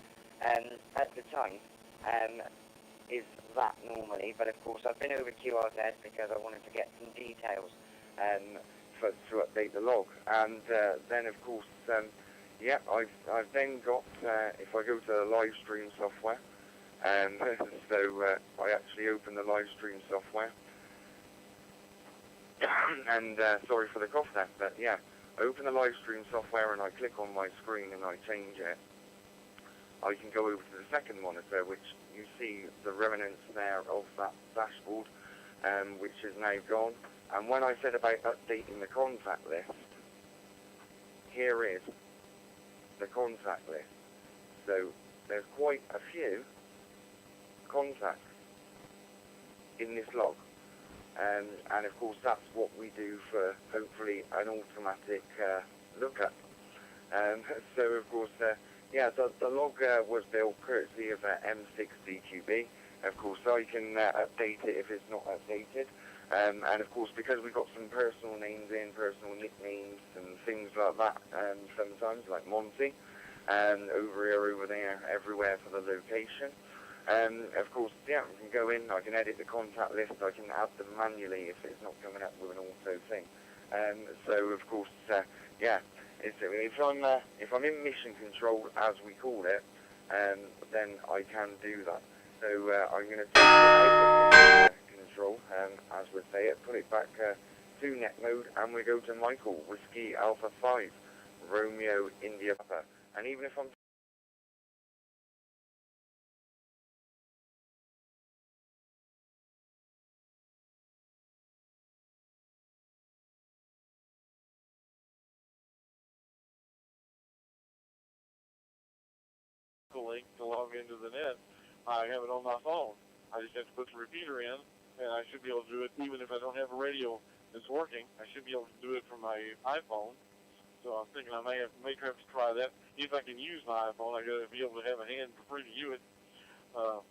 the time is that normally, but of course I've been over QRZ because I wanted to get some details to update the log, and then of course, yeah, I've then got, if I go to the live stream software, so I actually open the live stream software, and sorry for the cough there, but yeah, I open the live stream software and I click on my screen and I change it. I can go over to the second monitor, which you see the remnants there of that dashboard, which is now gone. And when I said about updating the contact list, here is the contact list. So there's quite a few contacts in this log. And of course that's what we do for hopefully an automatic lookup. So of course, yeah, the log was built courtesy of M6CQB. Of course I can update it if it's not updated. And of course, because we've got some personal names in, personal nicknames and things like that, sometimes like Monty, over here, over there, everywhere for the location. Of course, yeah, we can go in, I can edit the contact list, I can add them manually if it's not coming up with an auto thing. So of course, yeah, if I'm in mission control, as we call it, then I can do that. So I'm going to take it out of control, as we say it, put it back to net mode, and we go to Michael, Whiskey Alpha 5, Romeo India Papa. And even if I'm link to log into the net, I have it on my phone. I just have to put the repeater in, and I should be able to do it even if I don't have a radio that's working. I should be able to do it from my iPhone. So I'm thinking I may have to try that. If I can use my iPhone, I got to be able to have a hand free to use it. But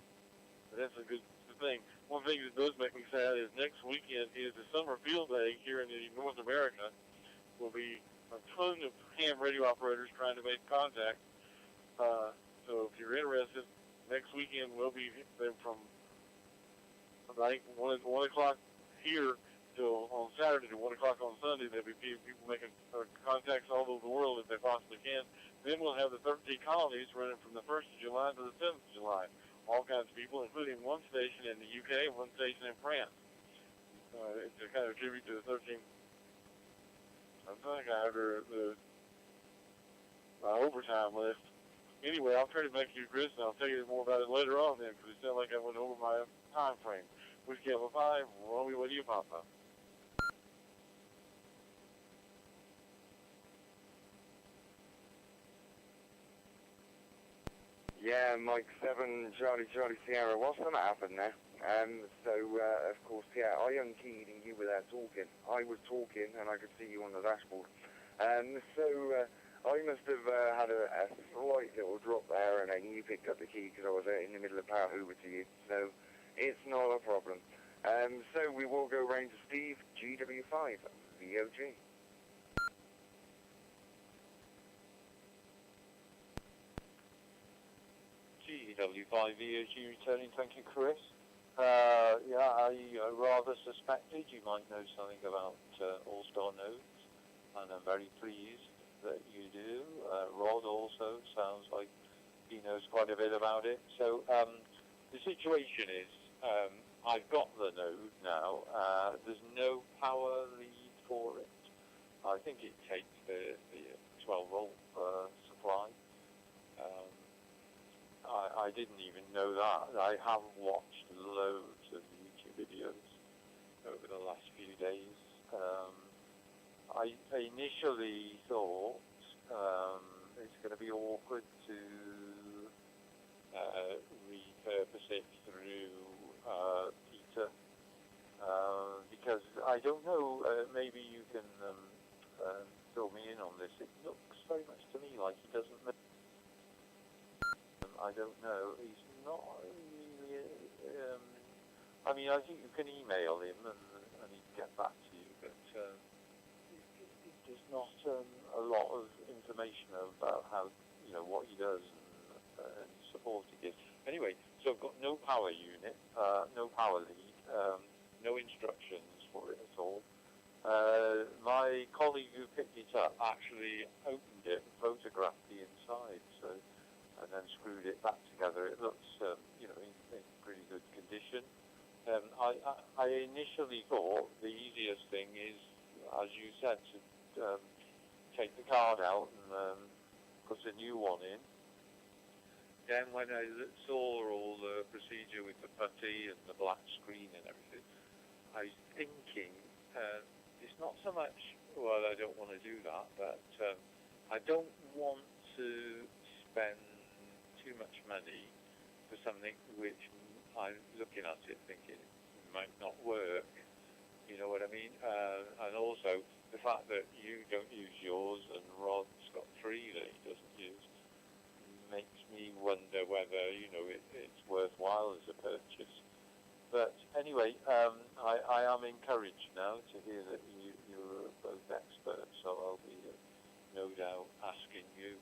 that's a good thing. One thing that does make me sad is next weekend is the summer field day here in North America. Will be a ton of ham radio operators trying to make contact. So if you're interested, next weekend we'll be there from I think 1 o'clock here till on Saturday to 1 o'clock on Sunday. There'll be people making contacts all over the world if they possibly can. Then we'll have the 13 colonies running from the 1st of July to the 7th of July. All kinds of people, including one station in the UK and one station in France. It's a kind of tribute to the 13. I think I have my overtime list. Anyway, I'll try to make you, Chris, and I'll tell you more about it later on then, because it sounds like I went over my time frame. Whiskey Alpha 5, Romeo India Papa. Yeah, Mike 7, Charlie Sierra, what's going to happen there? So, of course, yeah, I unkeyed and you were there talking. I was talking and I could see you on the dashboard. So, I must have had a slight little drop there, and then you picked up the key because I was in the middle of power over to you. So, it's not a problem. So, we will go round to Steve, GW5, VOG. GW5 VOG returning, thank you, Chris. Yeah, I rather suspected you might know something about ALLSTAR nodes, and I'm very pleased that you do. Rod also sounds like he knows quite a bit about it. So the situation is, I've got the node now. There's no power lead for it. I think it takes the 12-volt supply. I didn't even know that. I have watched loads of YouTube videos over the last few days. I initially thought it's going to be awkward to repurpose it through Peter, because I don't know, maybe you can fill me in on this. It looks very much to me like he doesn't know. I don't know. He's not really. I mean, I think you can email him and he can get back to you, but there's not a lot of information about how, what he does and support he gives. Anyway, so I've got no power unit, no power lead, no instructions for it at all. My colleague who picked it up actually opened it and photographed the inside, and then screwed it back together. It looks, in pretty good condition. I initially thought the easiest thing is, as you said, to take the card out and put a new one in. Then when I saw all the procedure with the putty and the black screen and everything, I was thinking, it's not so much, well, I don't want to do that, but I don't want to spend too much money for something which I'm looking at it thinking might not work. You know what I mean? And also the fact that you don't use yours and Rod's got 3 that he doesn't use makes me wonder whether it's worthwhile as a purchase. But anyway, I am encouraged now to hear that you're both experts, so I'll be no doubt asking you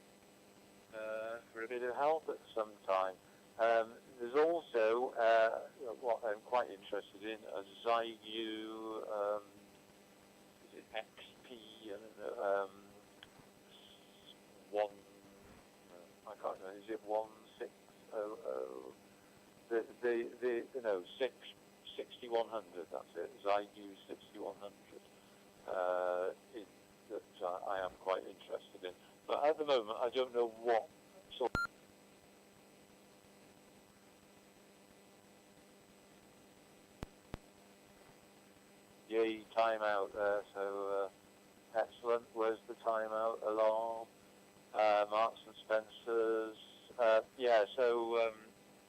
for a bit of help at some time. There's also what I'm quite interested in, a Zygu, is it XP, one, I can't know, is it 1600? No, 6100, that's it, Zygu 6100, that I am quite interested in. But at the moment, I don't know what sort of... Yay, timeout there, so excellent. Where's the timeout alarm? Marks and Spencer's. Yeah, so,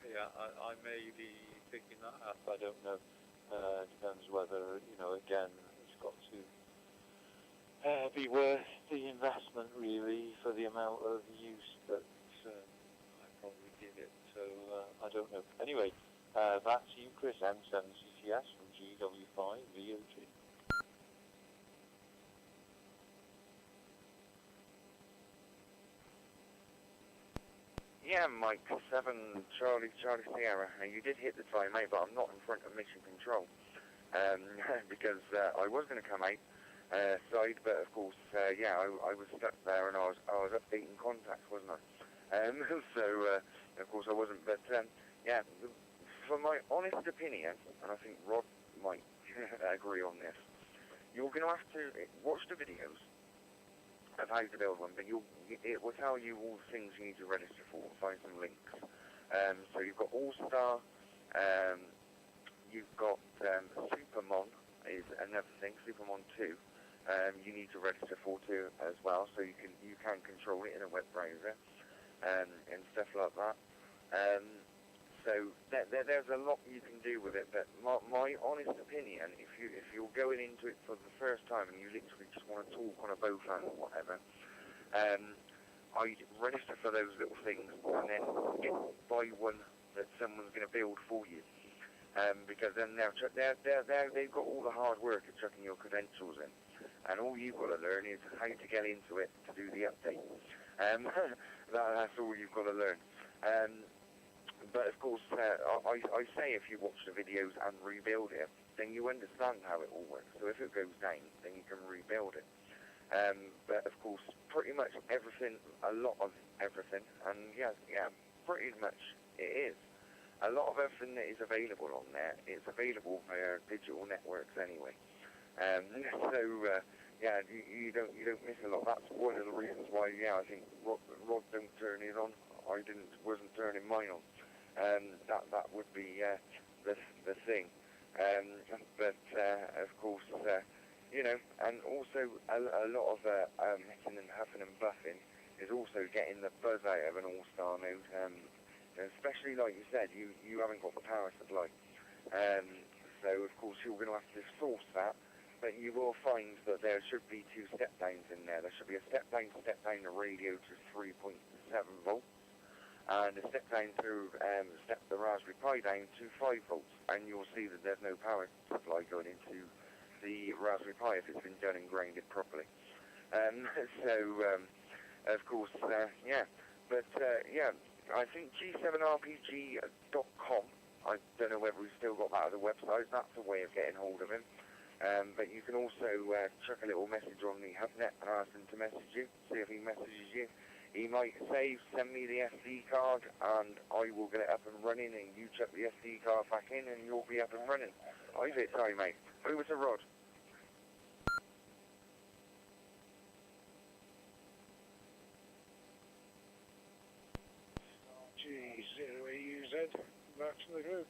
I may be picking that up, I don't know. Depends whether, again, it's got to be worth the investment, really, for the amount of use that I probably give it. So I don't know. Anyway, back to you, Chris M7CCS from GW5 VOG. Yeah, Mike 7 Charlie Sierra. You did hit the time, mate, but I'm not in front of mission control because I was going to come out side, but of course, I was stuck there and I was updating contacts, wasn't I? So of course I wasn't. But yeah, for my honest opinion, and I think Rod might agree on this, you're going to have to watch the videos of how to build one, but it will tell you all the things you need to register for. Find some links. So you've got ALLSTAR. You've got Supermon is another thing. Supermon 2. You need to register for too as well, so you can control it in a web browser and stuff like that. So there's a lot you can do with it. But my honest opinion, if you're going into it for the first time and you literally just want to talk on a bow fan or whatever, I'd register for those little things and then buy one that someone's going to build for you. Because then they've got all the hard work of chucking your credentials in. And all you've got to learn is how to get into it to do the update. That's all you've got to learn. but of course, I say if you watch the videos and rebuild it, then you understand how it all works. So if it goes down, then you can rebuild it. But of course, pretty much everything, a lot of everything, and yeah, pretty much it is. A lot of everything that is available on there, it's available via digital networks anyway. Yeah, you don't miss a lot. That's one of the reasons why, I think Rod don't turn it on. I wasn't turning mine on. That would be the thing. But of course, and also a lot of hissing and huffing and buffing is also getting the buzz out of an ALLSTAR node. Especially like you said, you haven't got the power supply. So of course you're going to have to source that. But you will find that there should be 2 step-downs in there. There should be a step-down the radio to 3.7 volts, and a step-down to step the Raspberry Pi down to 5 volts. And you'll see that there's no power supply going into the Raspberry Pi if it's been done and grounded properly. Of course, yeah. But, I think G7RPG.com, I don't know whether we've still got that as a website. That's a way of getting hold of him. But you can also chuck a little message on the HubNet and ask him to message you, see if he messages you. He might say, send me the SD card and I will get it up and running, and you chuck the SD card back in and you'll be up and running. How's it, sorry mate? Over to Rod. G0AUZ, back to the group.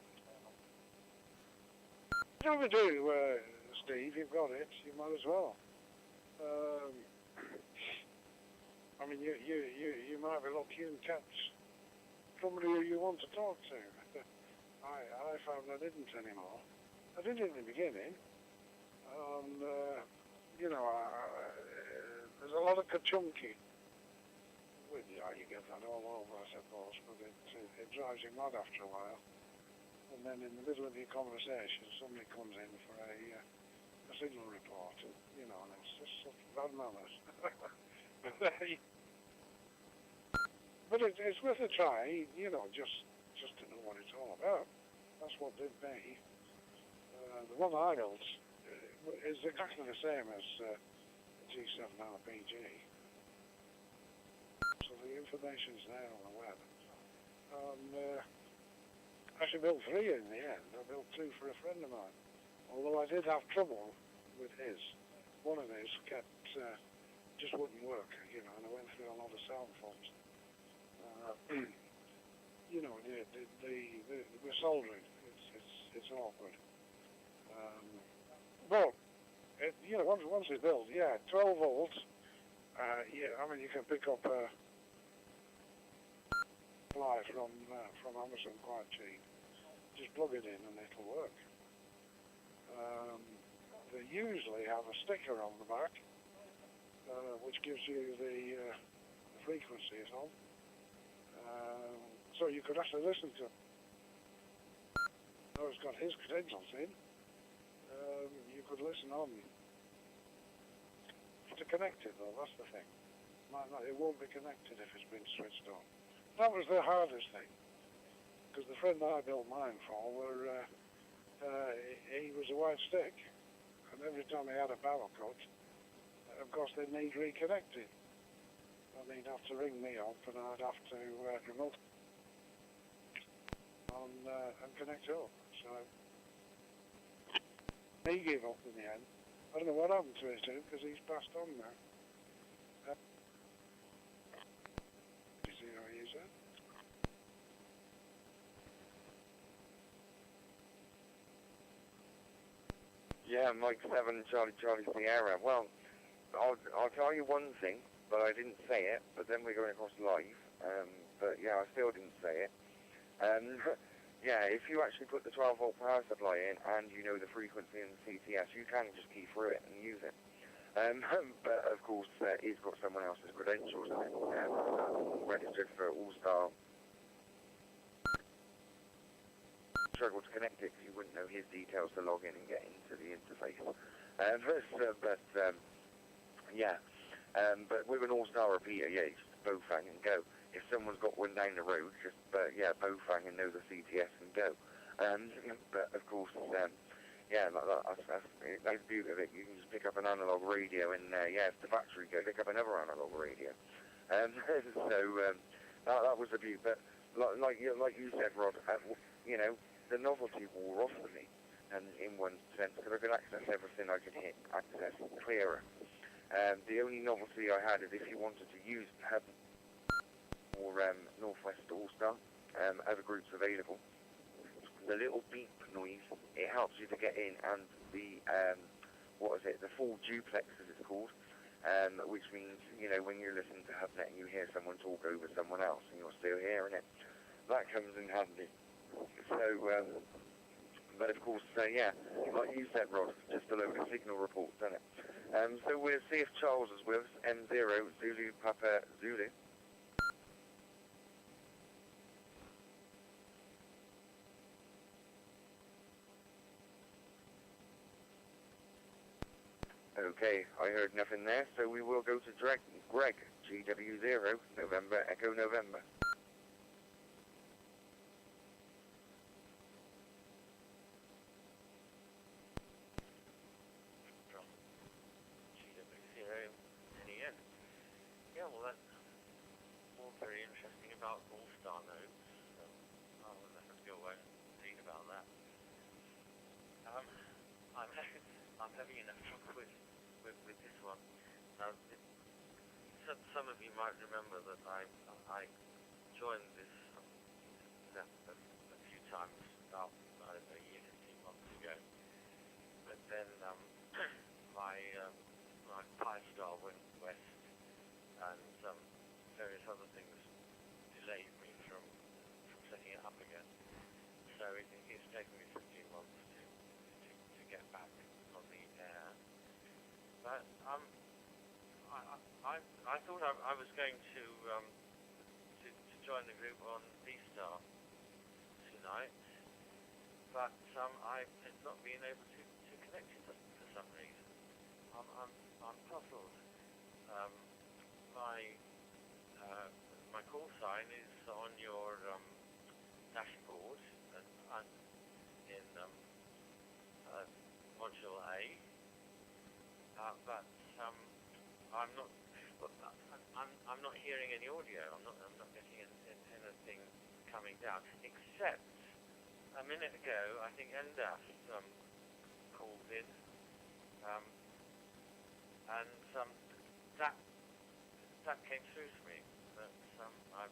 What do we do, Steve? You've got it. You might as well. I mean, you might be lucky and catch somebody who you want to talk to. I found I didn't anymore. I did in the beginning. There's a lot of kachunky. Well, you get that all over, I suppose, but it drives you mad after a while. And then in the middle of your conversation, somebody comes in for a signal report, and it's just such bad manners. But it's worth a try, just to know what it's all about. That's what did me. The one I built is exactly the same as the G7RPG. So the information's there on the web. I actually built 3 in the end. I built 2 for a friend of mine. Although I did have trouble with his. One of his kept, just wouldn't work, and I went through a lot of sound faults. We're soldering. It's awkward. But, once it's built, 12 volts. You can pick up a supply from Amazon quite cheap. Just plug it in and it'll work. They usually have a sticker on the back, which gives you the frequencies on. So you could actually listen to it. It's got his credentials in. You could listen on. To connect it though, that's the thing. It won't be connected if it's been switched on. That was the hardest thing, because the friend I built mine for, he was a white stick, and every time he had a power cut, of course they'd need reconnecting. And he'd have to ring me up, and I'd have to remote and connect up. So he gave up in the end. I don't know what happened to his too, because he's passed on now. Yeah, Mike 7, Charlie Sierra. Well, I'll tell you one thing, but I didn't say it, but then we're going across live. But yeah, I still didn't say it. If you actually put the 12-volt power supply in and you know the frequency and the CTS, you can just key through it and use it. But of course, it's got someone else's credentials in it, registered for ALLSTAR. Struggle to connect it because you wouldn't know his details to log in and get into the interface. But with an ALLSTAR repeater, it's both hang and go. if someone's got one down the road, just yeah, both hang and know the CTS and go. But of course, yeah, that's the beauty of it. You can just pick up an analog radio, and yeah, if the battery goes, pick up another analog radio. So that was the beauty. But like you said, Rod, you know, the novelty wore off for me, and in one sense, because I could access everything I could access clearer. The only novelty I had is if you wanted to use hub or Northwest ALLSTAR, other groups available. The little beep noise, it helps you to get in, and the what is it, the full duplex as it's called, which means, you know, when you're listening to HubNet and you hear someone talk over someone else and you're still hearing it, that comes in handy. So, but of course, yeah, like you said, Rod, just a load of signal reports, isn't it? So we'll see if Charles is with us, M0 Zulu Papa Zulu. Okay, I heard nothing there, so we will go to Greg, GW0, November, Echo November. From GW0, NEN. Yeah, well, that's all very interesting about ALLSTAR nodes, so I'll let us go away and read about that. I'm having enough trouble with this one. Some of you might remember that I joined this a few times about a year, 15 months ago. But then my PyStar went west, and various other things delayed me from setting it up again. So it's taken me 15 months to get back on the air. But I thought I was going to join the group on DStar tonight, but I've not been able to connect it for some reason. I'm puzzled. My call sign is on your dashboard in module A. But I'm not hearing any audio. I'm not getting anything coming down. Except a minute ago, I think NDAF called in, and that came through to me. But I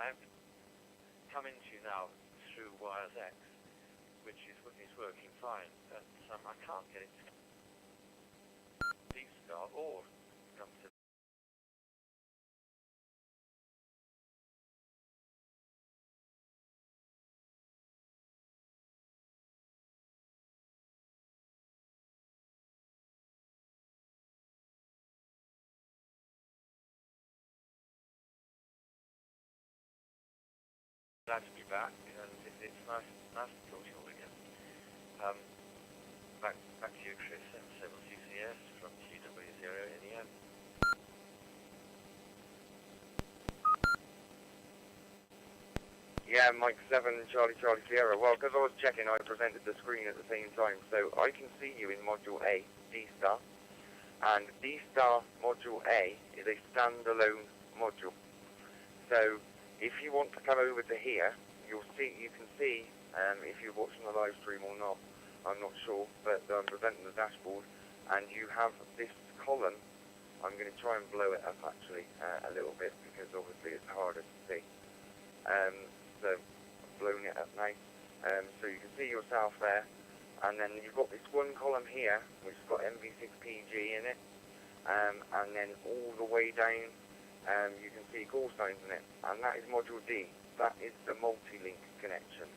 have come into you now through YSX, which is working fine, but I can't get it to DStar or come to. Glad to be back, and it's nice to talk to you all again. Back to you, Chris M7CCS from GW0 NEN. Yeah, Mike 7, Charlie Sierra. Well, because I was checking, I presented the screen at the same time, so I can see you in Module A, DStar, and DStar Module A is a standalone module. So if you want to come over to here, you can see, if you're watching the live stream or not, I'm not sure, but I'm presenting the dashboard, and you have this column. I'm going to try and blow it up actually a little bit, because obviously it's harder to see. So I've blown it up now. So you can see yourself there, and then you've got this one column here, which has got MB6PG in it, and then all the way down, you can see call signs in it, and that is Module D. That is the multi-link connection,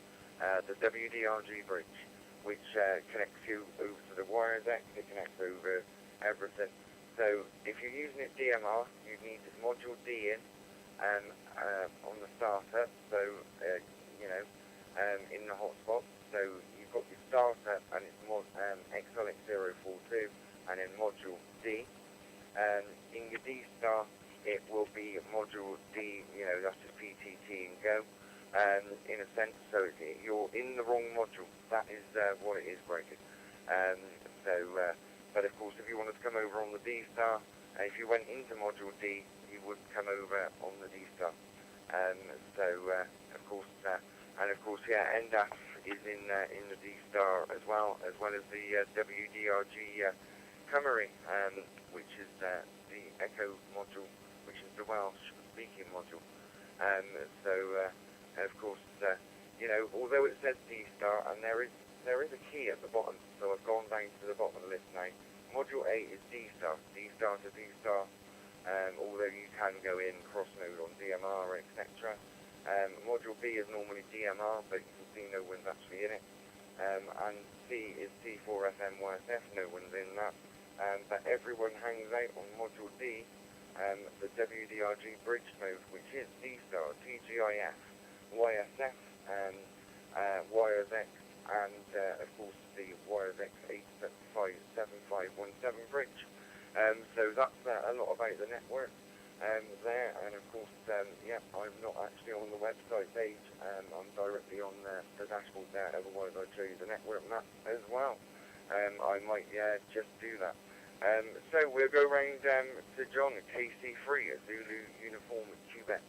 the W.D.R.G bridge, which connects you over to the WiresX. It connects over everything. So if you're using it DMR, you need this Module D in on the startup. So in the hotspot. So you've got your startup, and it's Echolink 042, and then Module D. In But of course, if you wanted to come over on the DStar, if you went into Module D, you would come over on the DStar. Of course, yeah, NDAF is in the DStar as well as the W.D.R.G Cymru, which is the Echo module, which is the Welsh speaking module. Of course, you know, although it says DStar, and there is a key at the bottom, so I've gone down to the bottom of the list now. Module 8 is DStar, DStar to DStar, although you can go in cross-node on DMR, etc. Module B is normally DMR, but you can see no one's actually in it. And C is C4FM YSF, no one's in that. But everyone hangs out on Module D, the W.D.R.G bridge node, which is DStar, TGIF, YSF, YSX, and of course the YSX 87517 bridge. So that's a lot about the network there, and of course, yeah, I'm not actually on the website page, I'm directly on the dashboard there, otherwise I'd show you the network map as well. I might just do that. So we'll go round to John at KC3 at Zulu Uniform Quebec.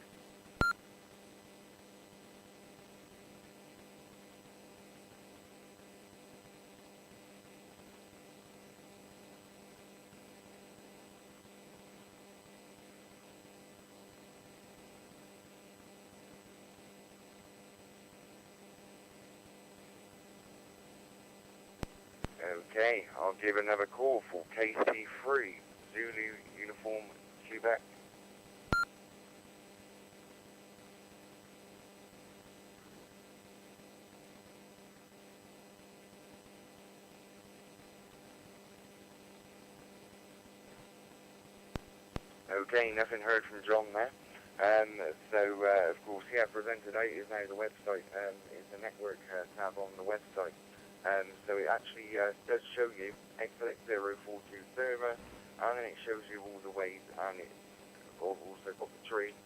Okay, I'll give another call for KC3, Zulu Uniform Quebec. Okay, nothing heard from John there. Of course, yeah, presented out is now the website, is the network tab on the website. So it actually does show you Echolink 042 server, and then it shows you all the ways, and it's also got the tree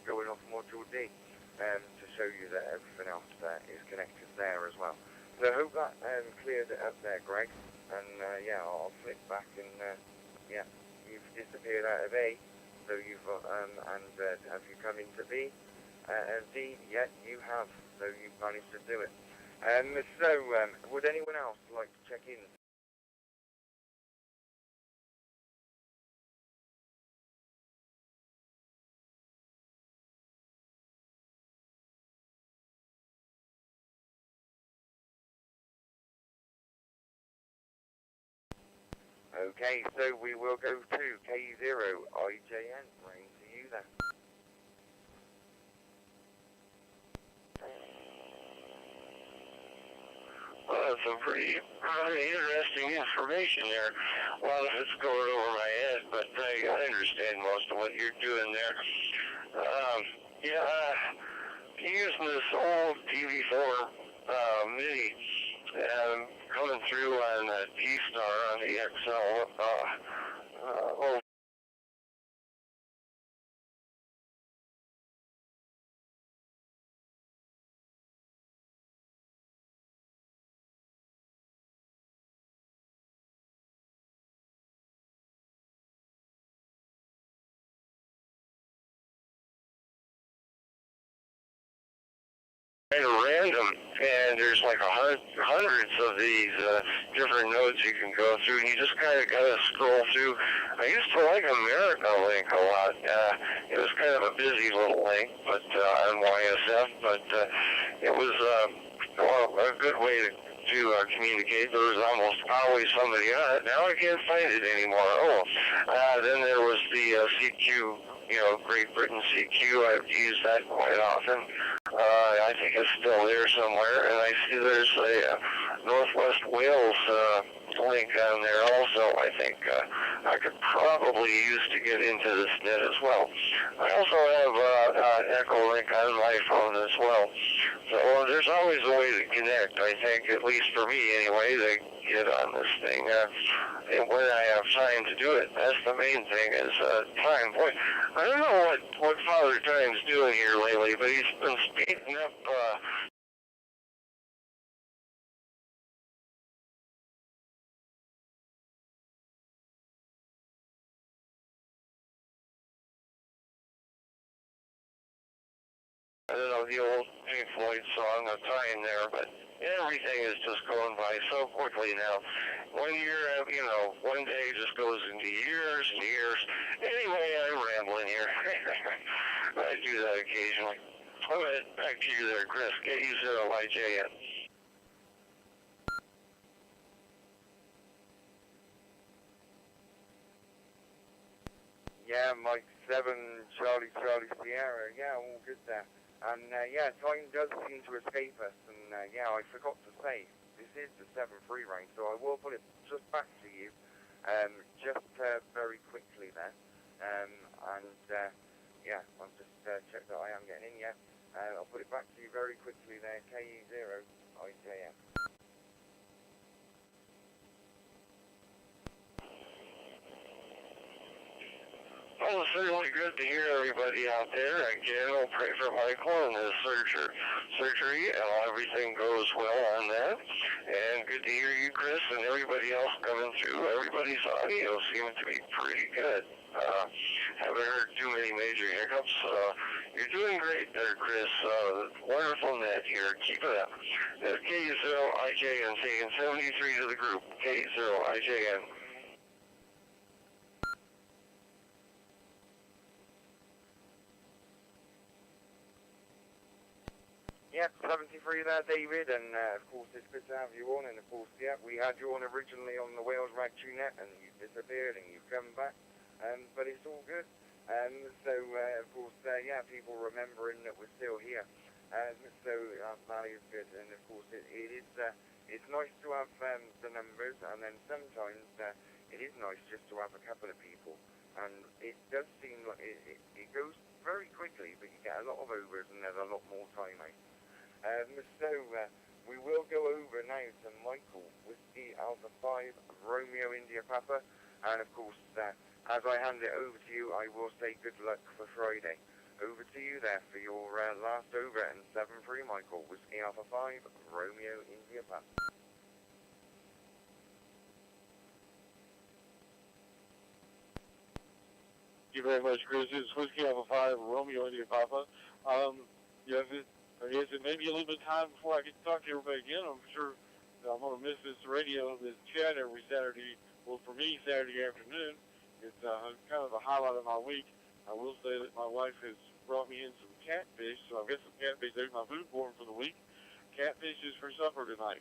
going off Module D to show you that everything else is connected there as well. So I hope that clears it up there, Greg. And yeah, I'll flick back and yeah, you've disappeared out of A, so you've have you come into B? D, yeah, you have, so you've managed to do it. Would anyone else like to check in? Okay, so we will go to K0IJN. Rain to you then. Well, that's some pretty interesting information there. A lot of it's going over my head, but I understand most of what you're doing there. Using this old TV4 MIDI, coming through on the DStar on the XL, old kind of random, and there's like hundreds of these different nodes you can go through, and you just kind of got to scroll through. I used to like America Link a lot. It was kind of a busy little link, but on YSF, but it was a good way to communicate. There was almost always somebody on it. Now I can't find it anymore. Then there was the CQ, Great Britain CQ. I've used that quite often. I think it's still there somewhere, and I see there's a Northwest Wales link on there also. I think I could probably use to get into this net as well. I also have Echolink on my phone as well. So there's always a way to connect, I think, at least for me anyway, to get on this thing. And when I have time to do it, that's the main thing, is time. Boy, I don't know what Father Time's doing here lately, but he's been speeding up I don't know the old Pink Floyd song of time there, but everything is just going by so quickly now. 1 year, you know, one day just goes into years and years. Anyway, I'm rambling here. I do that occasionally. All right, back to you there, Chris. KU0YJN. Yeah, Mike 7, Charlie Sierra. Yeah, all good there. And yeah, time does seem to escape us. And yeah, I forgot to say, this is the 7-3 range, so I will put it just back to you, just very quickly there. And yeah, I'll just check that I am getting in yet. I'll put it back to you very quickly there, KU0IJM. Well, it's certainly good to hear everybody out there. Again, we'll pray for Michael and his surgery, and everything goes well on that. And good to hear you, Chris, and everybody else coming through. Everybody's audio seems to be pretty good. Haven't heard too many major hiccups. You're doing great there, Chris. Wonderful net here. Keep it up. That's KU0IJN taking 73 to the group. KU0IJN. Yeah, 73 there, David, and of course it's good to have you on, and of course, yeah, we had you on originally on the Wales Ragchew Net, and you disappeared, and you've come back, but it's all good. So, of course, yeah, people remembering that we're still here, so that is good, and of course it's nice to have the numbers, and then sometimes it is nice just to have a couple of people, and it does seem like it goes very quickly, but you get a lot of overs, and there's a lot more time out. So we will go over now to Michael, Whiskey Alpha 5, Romeo India Papa, and of course, as I hand it over to you, I will say good luck for Friday. Over to you there for your last over, and 7-3 Michael, Whiskey Alpha 5, Romeo India Papa. Thank you very much, Chris. This is Whiskey Alpha 5, Romeo India Papa. Yeah, I guess it may be a little bit of time before I get to talk to everybody again. I'm sure I'm going to miss this radio, this chat every Saturday. Well, for me, Saturday afternoon, it's kind of a highlight of my week. I will say that my wife has brought me in some catfish, so I've got some catfish. There's my food born for the week. Catfish is for supper tonight.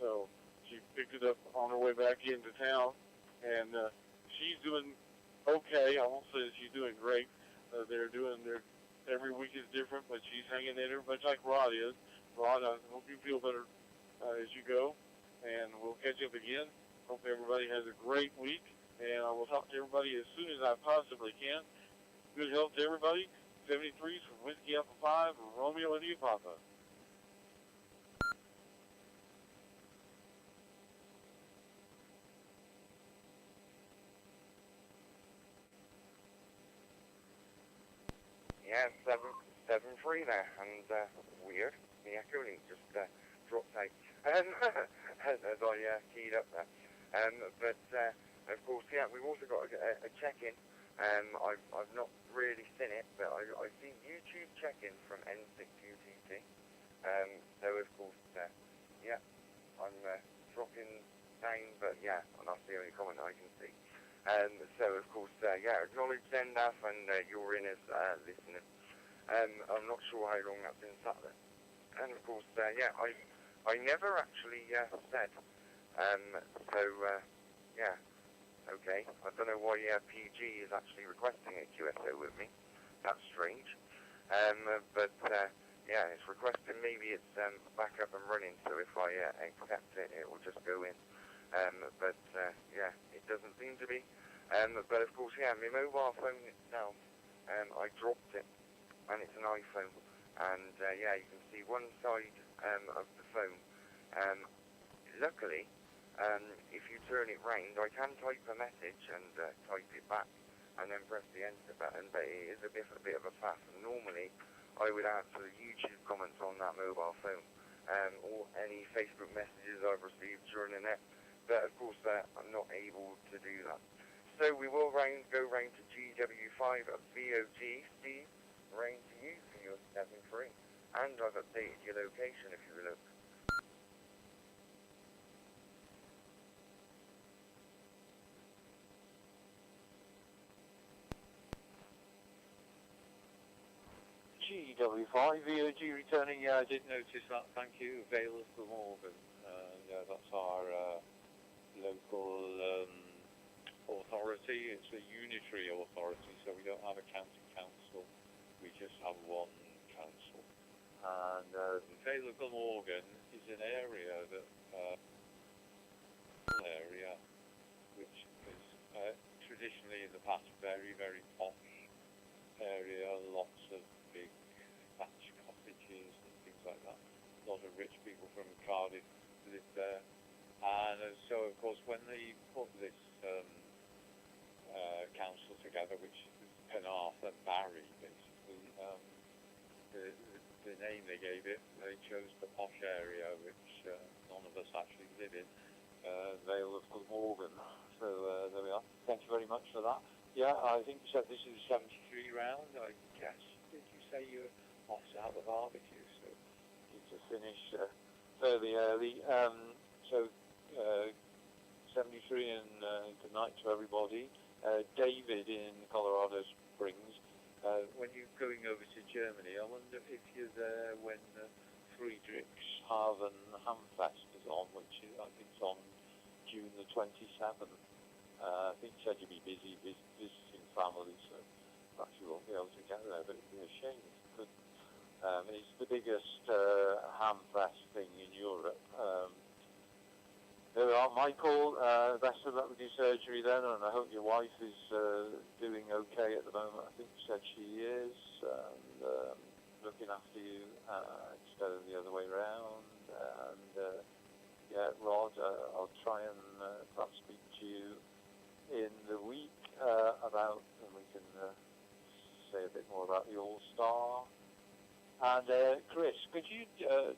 So she picked it up on her way back into town, and she's doing okay. I won't say that she's doing great. Every week is different, but she's hanging in there much like Rod is. Rod, I hope you feel better as you go, and we'll catch up again. Hope everybody has a great week, and I will talk to everybody as soon as I possibly can. Good health to everybody. 73s from Whiskey Alpha 5, Romeo India Papa. Yeah, 7-3 there, and weird, the Echolink just dropped out as I keyed up there. But of course, yeah, we've also got a check-in. I've not really seen it, but I've seen YouTube check-in from N6UTT. So of course, yeah, I'm dropping down, but yeah, and that's the only comment I can see. So of course, yeah, acknowledge Zendaf, and you're in as listening. I'm not sure how long that's been sat there. And of course, yeah, I never actually said. So yeah, okay. I don't know why PG is actually requesting a QSO with me. That's strange. But yeah, it's requesting. Maybe it's back up and running. So if I accept it, it will just go in. But yeah, it doesn't seem to be. But of course, yeah, my mobile phone itself, I dropped it, and it's an iPhone. And yeah, you can see one side of the phone. Luckily, if you turn it round, I can type a message and type it back, and then press the enter button. But it is a bit of a faff. And normally, I would answer the YouTube comments on that mobile phone, or any Facebook messages I've received during the net. But of course, I'm not able to do that. So we will go round to GW5 VOG. Steve, round to you. you're stepping free. And I've updated your location if you look. GW5, V.O.G returning. Yeah, I did notice that. Thank you. WALES-WDRG. Yeah, that's our local authority. It's a unitary authority, so we don't have a county council. We just have one council. And WALES-WDRG is an area that which is traditionally in the past very, very posh area, lots of big thatch cottages and things like that. A lot of rich people from Cardiff live there. And so, of course, when they put this council together, which is Penarth and Barry, basically, the name they gave it, they chose the posh area, which none of us actually live in, WALES-WDRG. So there we are. Thank you very much for that. Yeah, I think you said this is a 73 round, I guess. Did you say you're off to have a barbecue? So you need to finish fairly early. So 73 and good night to everybody. David in Colorado Springs. When you're going over to Germany, I wonder if you're there when Friedrichshafen Hamfest is on, which is, I think is on June the 27th. I think you said you'd be busy visiting family, so perhaps you won't be able to get there, but it'd be a shame if you couldn't. It's the biggest Hamfest thing in Europe. There we are, Michael. Best of luck with your surgery then, and I hope your wife is doing okay at the moment. I think you said she is, and looking after you instead of the other way around. And yeah, Rod, I'll try and perhaps speak to you in the week about, and we can say a bit more about the ALLSTAR. And Chris, could you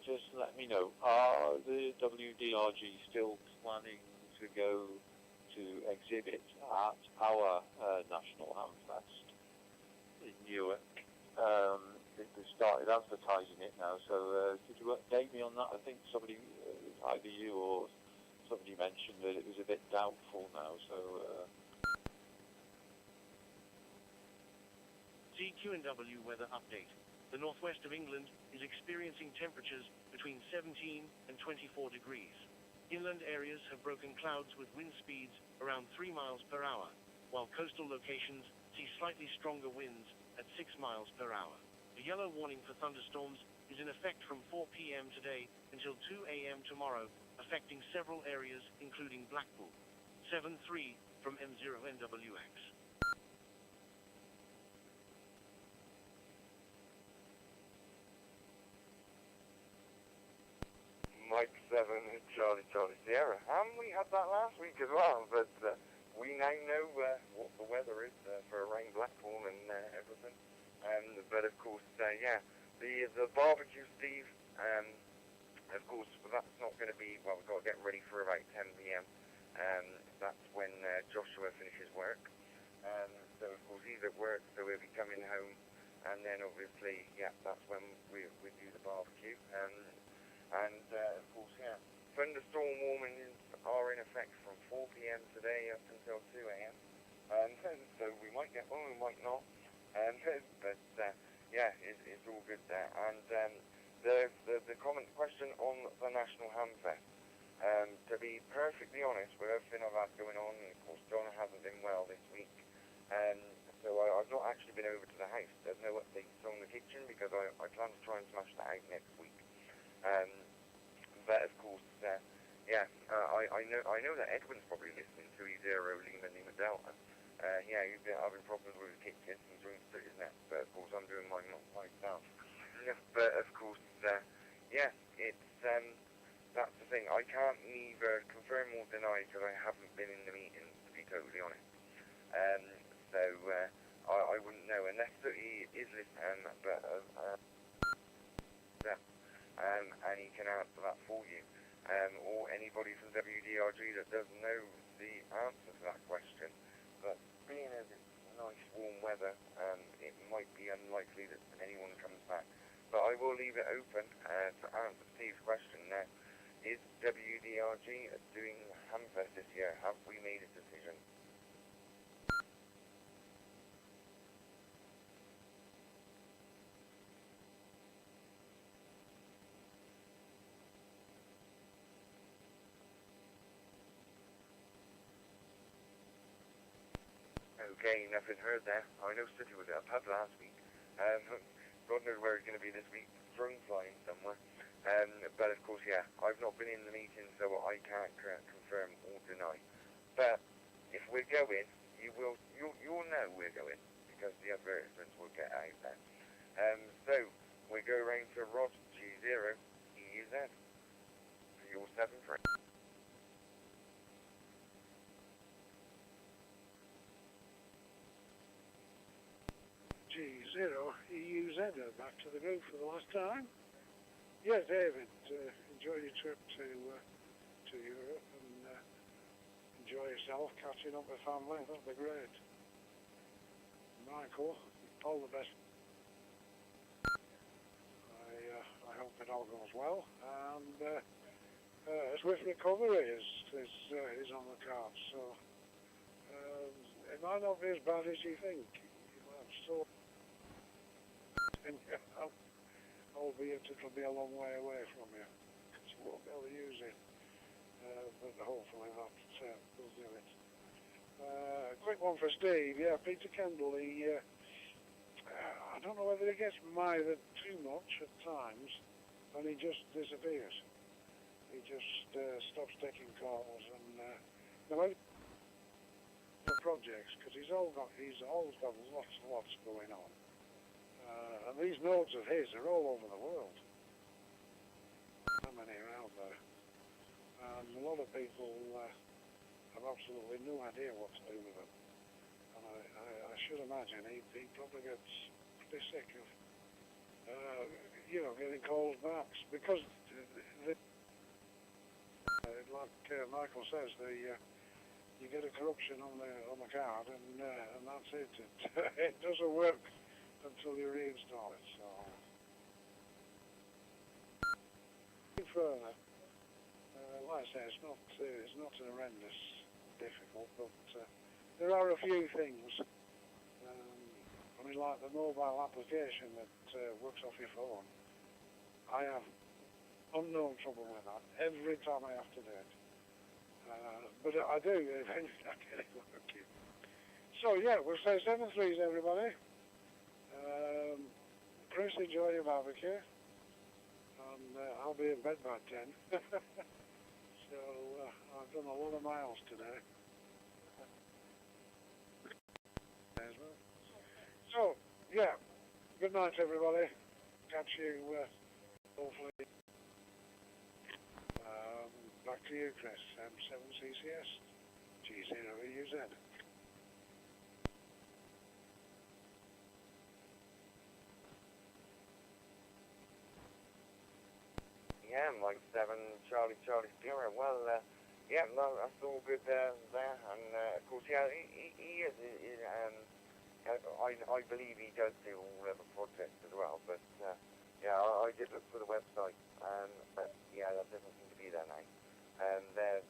just let me know, are the W.D.R.G still planning to go to exhibit at our National Hamfest in Newark? They started advertising it now, so could you update me on that? I think somebody, either you or somebody mentioned that it was a bit doubtful now, so... CQNW weather update. The northwest of England is experiencing temperatures between 17 and 24 degrees. Inland areas have broken clouds with wind speeds around 3 miles per hour, while coastal locations see slightly stronger winds at 6 miles per hour. A yellow warning for thunderstorms is in effect from 4 p.m. today until 2 a.m. tomorrow, affecting several areas including Blackpool. 7-3 from M0NWX. Mike 7, Charlie Sierra. We had that last week as well, but we now know what the weather is for around Blackpool and everything. But of course, yeah, the barbecue, Steve, of course, that's not going to be, well, we've got to get ready for about 10 p.m. That's when Joshua finishes work. So of course he's at work, so he'll be coming home, and then obviously, yeah, that's when we do the barbecue. And of course, yeah, thunderstorm warnings are in effect from 4 p.m. today up until 2 a.m. So we might get one, we might not. But yeah, it's all good there. And the question on the National Hamfest. To be perfectly honest, with everything I've had going on, and of course John hasn't been well this week, so I've not actually been over to the house. There's no updates on the kitchen because I plan to try and smash that out next week. But of course, yeah, I know that Edwin's probably listening to Zero Lima Delta. Yeah, he's been having problems with his kitchen. He's doing split his net, but of course I'm doing mine myself. But of course, yeah, it's that's the thing. I can't neither confirm or deny because I haven't been in the meeting, to be totally honest. So I wouldn't know unless he is listening. But and he can answer that for you, or anybody from W.D.R.G that doesn't know the answer to that question. But being as it's nice warm weather, it might be unlikely that anyone comes back. But I will leave it open to answer Steve's question now. Is W.D.R.G doing Hamfest this year? Have we made a decision? Okay, nothing heard there. I know City was at a pub last week. God knows where it's going to be this week. Drone flying somewhere. But of course, yeah, I've not been in the meeting, so I can't confirm or deny. But if we're going, you'll know we're going because the advertisements will get out there. So we go around to Rod G0 EUZ for your 7 frame. G0 EUZ, back to the group for the last time. Yeah, David, enjoy your trip to Europe and enjoy yourself, catching up with family. That'll be great. Michael, all the best. I hope it all goes well, and a swift recovery is on the cards. So it might not be as bad as you think. You might have still, albeit it'll be a long way away from you, because you won't be able to use it. But hopefully that will do it. Quick one for Steve. Yeah, Peter Kendall, I don't know whether he gets mithered too much at times, and he just disappears. He just stops taking calls, and the projects, because he's always got lots going on. And these nodes of his are all over the world. How many are out there? And a lot of people have absolutely no idea what to do with them. And I should imagine he probably gets pretty sick of, getting calls back. Because, like Michael says, you get a corruption on the card, and that's it. It doesn't work until you reinstall it. So further, like I say, it's not horrendous difficult, but there are a few things. Like the mobile application that works off your phone. I have unknown trouble with that every time I have to do it. But I do eventually I get it working. So yeah, we'll say 7 threes, everybody. Chris, enjoy your barbecue, and I'll be in bed by 10. So I've done a lot of miles today. So yeah, good night, everybody. Catch you hopefully. Back to you, Chris. M7CCS G0EUZ. Yeah, Mike 7, Charlie Sierra. Well, yeah, no, that's all good there. And of course, yeah, he is. I believe he does do all of the projects as well. But yeah, I did look for the website, but yeah, that doesn't seem to be there now. There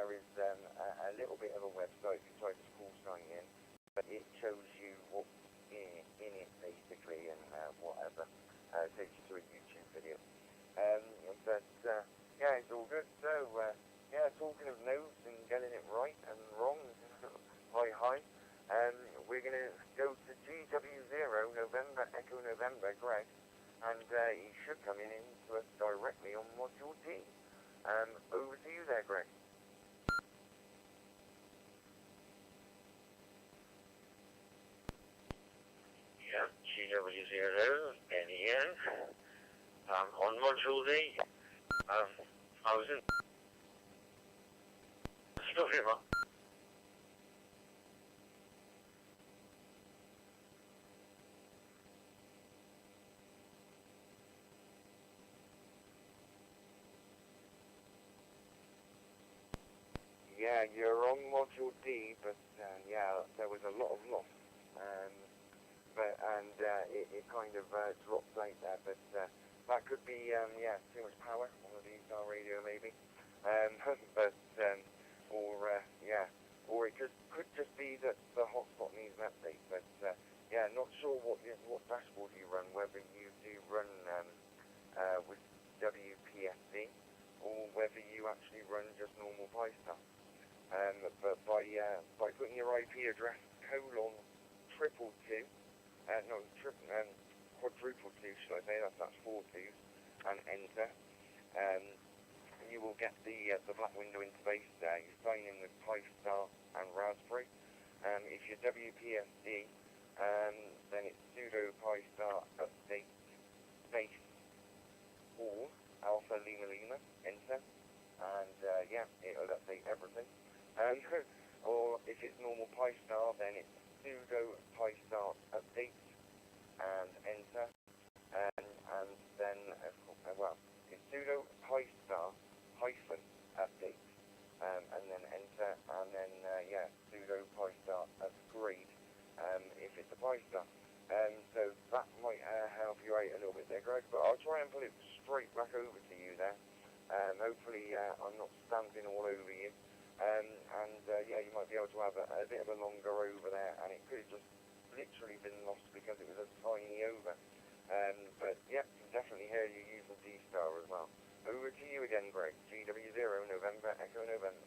is a little bit of a website if you try to school sign in, but it shows you what's in it basically and whatever. It takes you to a YouTube video. But yeah, it's all good. So yeah, talking of notes and getting it right and wrong, hi. We're going to go to GW0 November Echo November Greg, and he should come in to us directly on Module D. Over to you there, Greg. Yeah, GW0 NEN. On Module D. I was in. Sorry about. Yeah, you're on Module D, but yeah, there was a lot of loss and it kind of drops out there, but that could be, yeah, too much power on the DStar radio maybe, but, yeah, or it could just be that the hotspot needs an update, but, yeah, not sure what dashboard you run, whether you do run with WPSC, or whether you actually run just normal PyStar. But by putting your IP address :222, quadruple 2, should I say, that's 4 2s, and enter, you will get the black window interface there. You sign in with PyStar and Raspberry. If you're WPSD, then it's sudo PyStar update space all alpha lima lima, enter, and yeah, it'll update everything. Or if it's normal PyStar, then it's sudo PyStar update and enter, and then well, it's sudo PyStar hyphen update, and then enter, and then yeah, sudo PyStar upgrade if it's a PyStar. So that might help you out a little bit there, Greg, but I'll try and put it straight back over to you there. Hopefully I'm not stamping all over you. Yeah, you might be able to have a bit of a longer over there, and it could have just literally been lost because it was a tiny over. But yeah, can definitely hear you using DStar as well. Over to you again, Greg. GW0 November Echo November.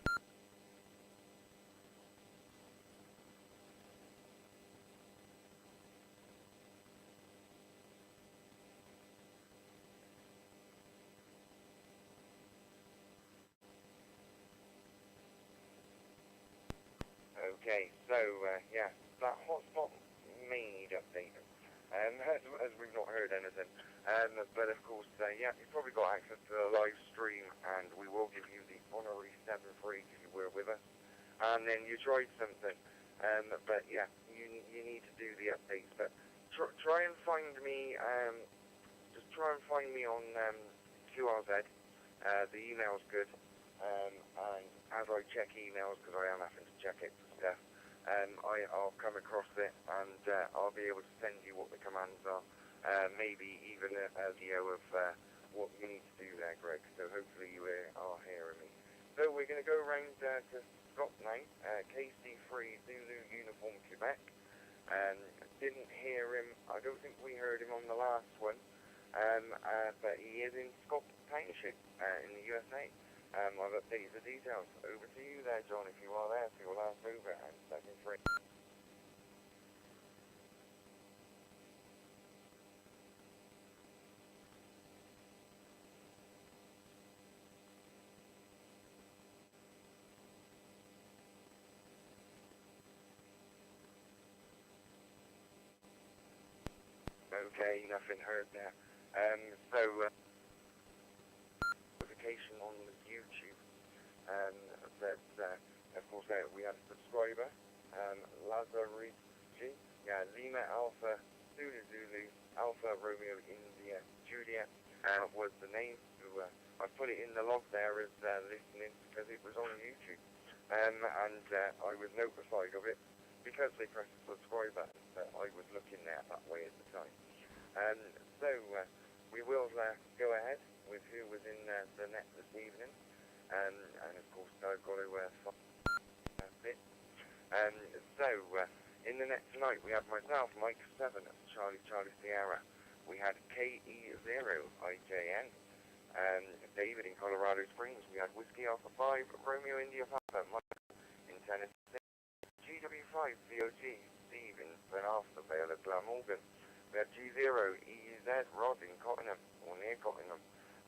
Okay, so yeah, that hotspot may need updating, as we've not heard anything. But of course, yeah, you've probably got access to the live stream, and we will give you the honorary 7 free if you were with us. And then you tried something, but yeah, you need to do the updates. But try and find me, just try and find me on QRZ. The email's good. And as I check emails, because I am having to check it for stuff, I'll come across it, and I'll be able to send you what the commands are, maybe even a video of what you need to do there, Greg. So hopefully you are hearing me. So we're going to go around to Scott now, KC3 Zulu Uniform Quebec. Didn't hear him, I don't think we heard him on the last one, but he is in Scott Township in the USA. I've updated the details. Over to you there, John, if you are there for your last over and second free. Okay, nothing heard there. Notification on YouTube that of course we had a subscriber, G, yeah, Lima Alpha Zulu Zulu Alpha Romeo India Juliet was the name. So I put it in the log there as listening because it was on YouTube, and I was notified of it because they pressed the subscribe button. But I was looking there that way at the time. So we will go ahead with who was in the net this evening, and of course I've got to find it. So in the net tonight we have myself, Mike 7, Charlie Sierra. We had KE0 IJN, David in Colorado Springs. We had Whiskey Alpha 5, Romeo India Papa, Mike in Tennessee, GW5 VOG, Steve in Ben Arthur Vale at Glamorgan. We had G0 EUZ Rod in Cottingham, or near Cottingham.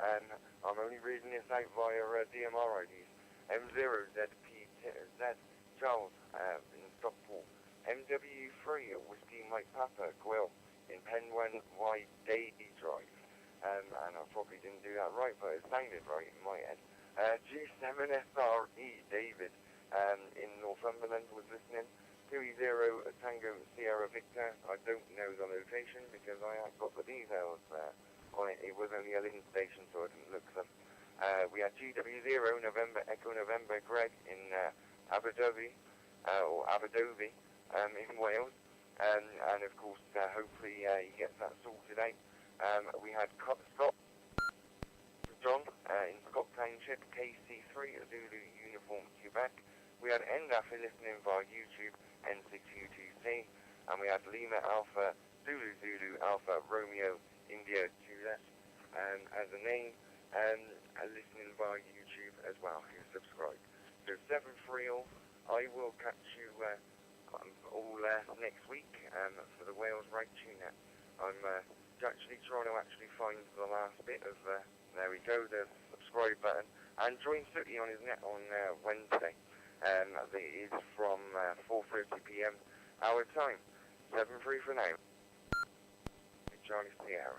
I'm only reading this out via DMR IDs. M0ZPZ Charles in Stockport. MW3 Whiskey Mike Papa Quill in Penwen Y Davy Drive. And I probably didn't do that right, but it sounded right in my head. G7SRE David in Northumberland was listening. 2E0 Tango Sierra Victor. I don't know the location because I haven't got the details on it. It was only a link station, so I didn't look them. We had GW0 November Echo November Greg in Abu Dhabi in Wales. and of course, hopefully he gets that sorted out. We had Scott John in Scott Township, KC3 Zulu Uniform Quebec. We had Endafi listening via YouTube, N6U2C, and we had Lima Alpha Zulu Zulu Alpha Romeo India Juliet as a name, and listening via YouTube as well, who subscribed. So 7-3 all. I will catch you all next week for the Wales Ragchew Net. I'm actually trying to find the last bit of, there we go, the subscribe button, and join Sooty on his net on Wednesday. It is from 4:30 PM our time. 7-3 for now. Charlie Sierra.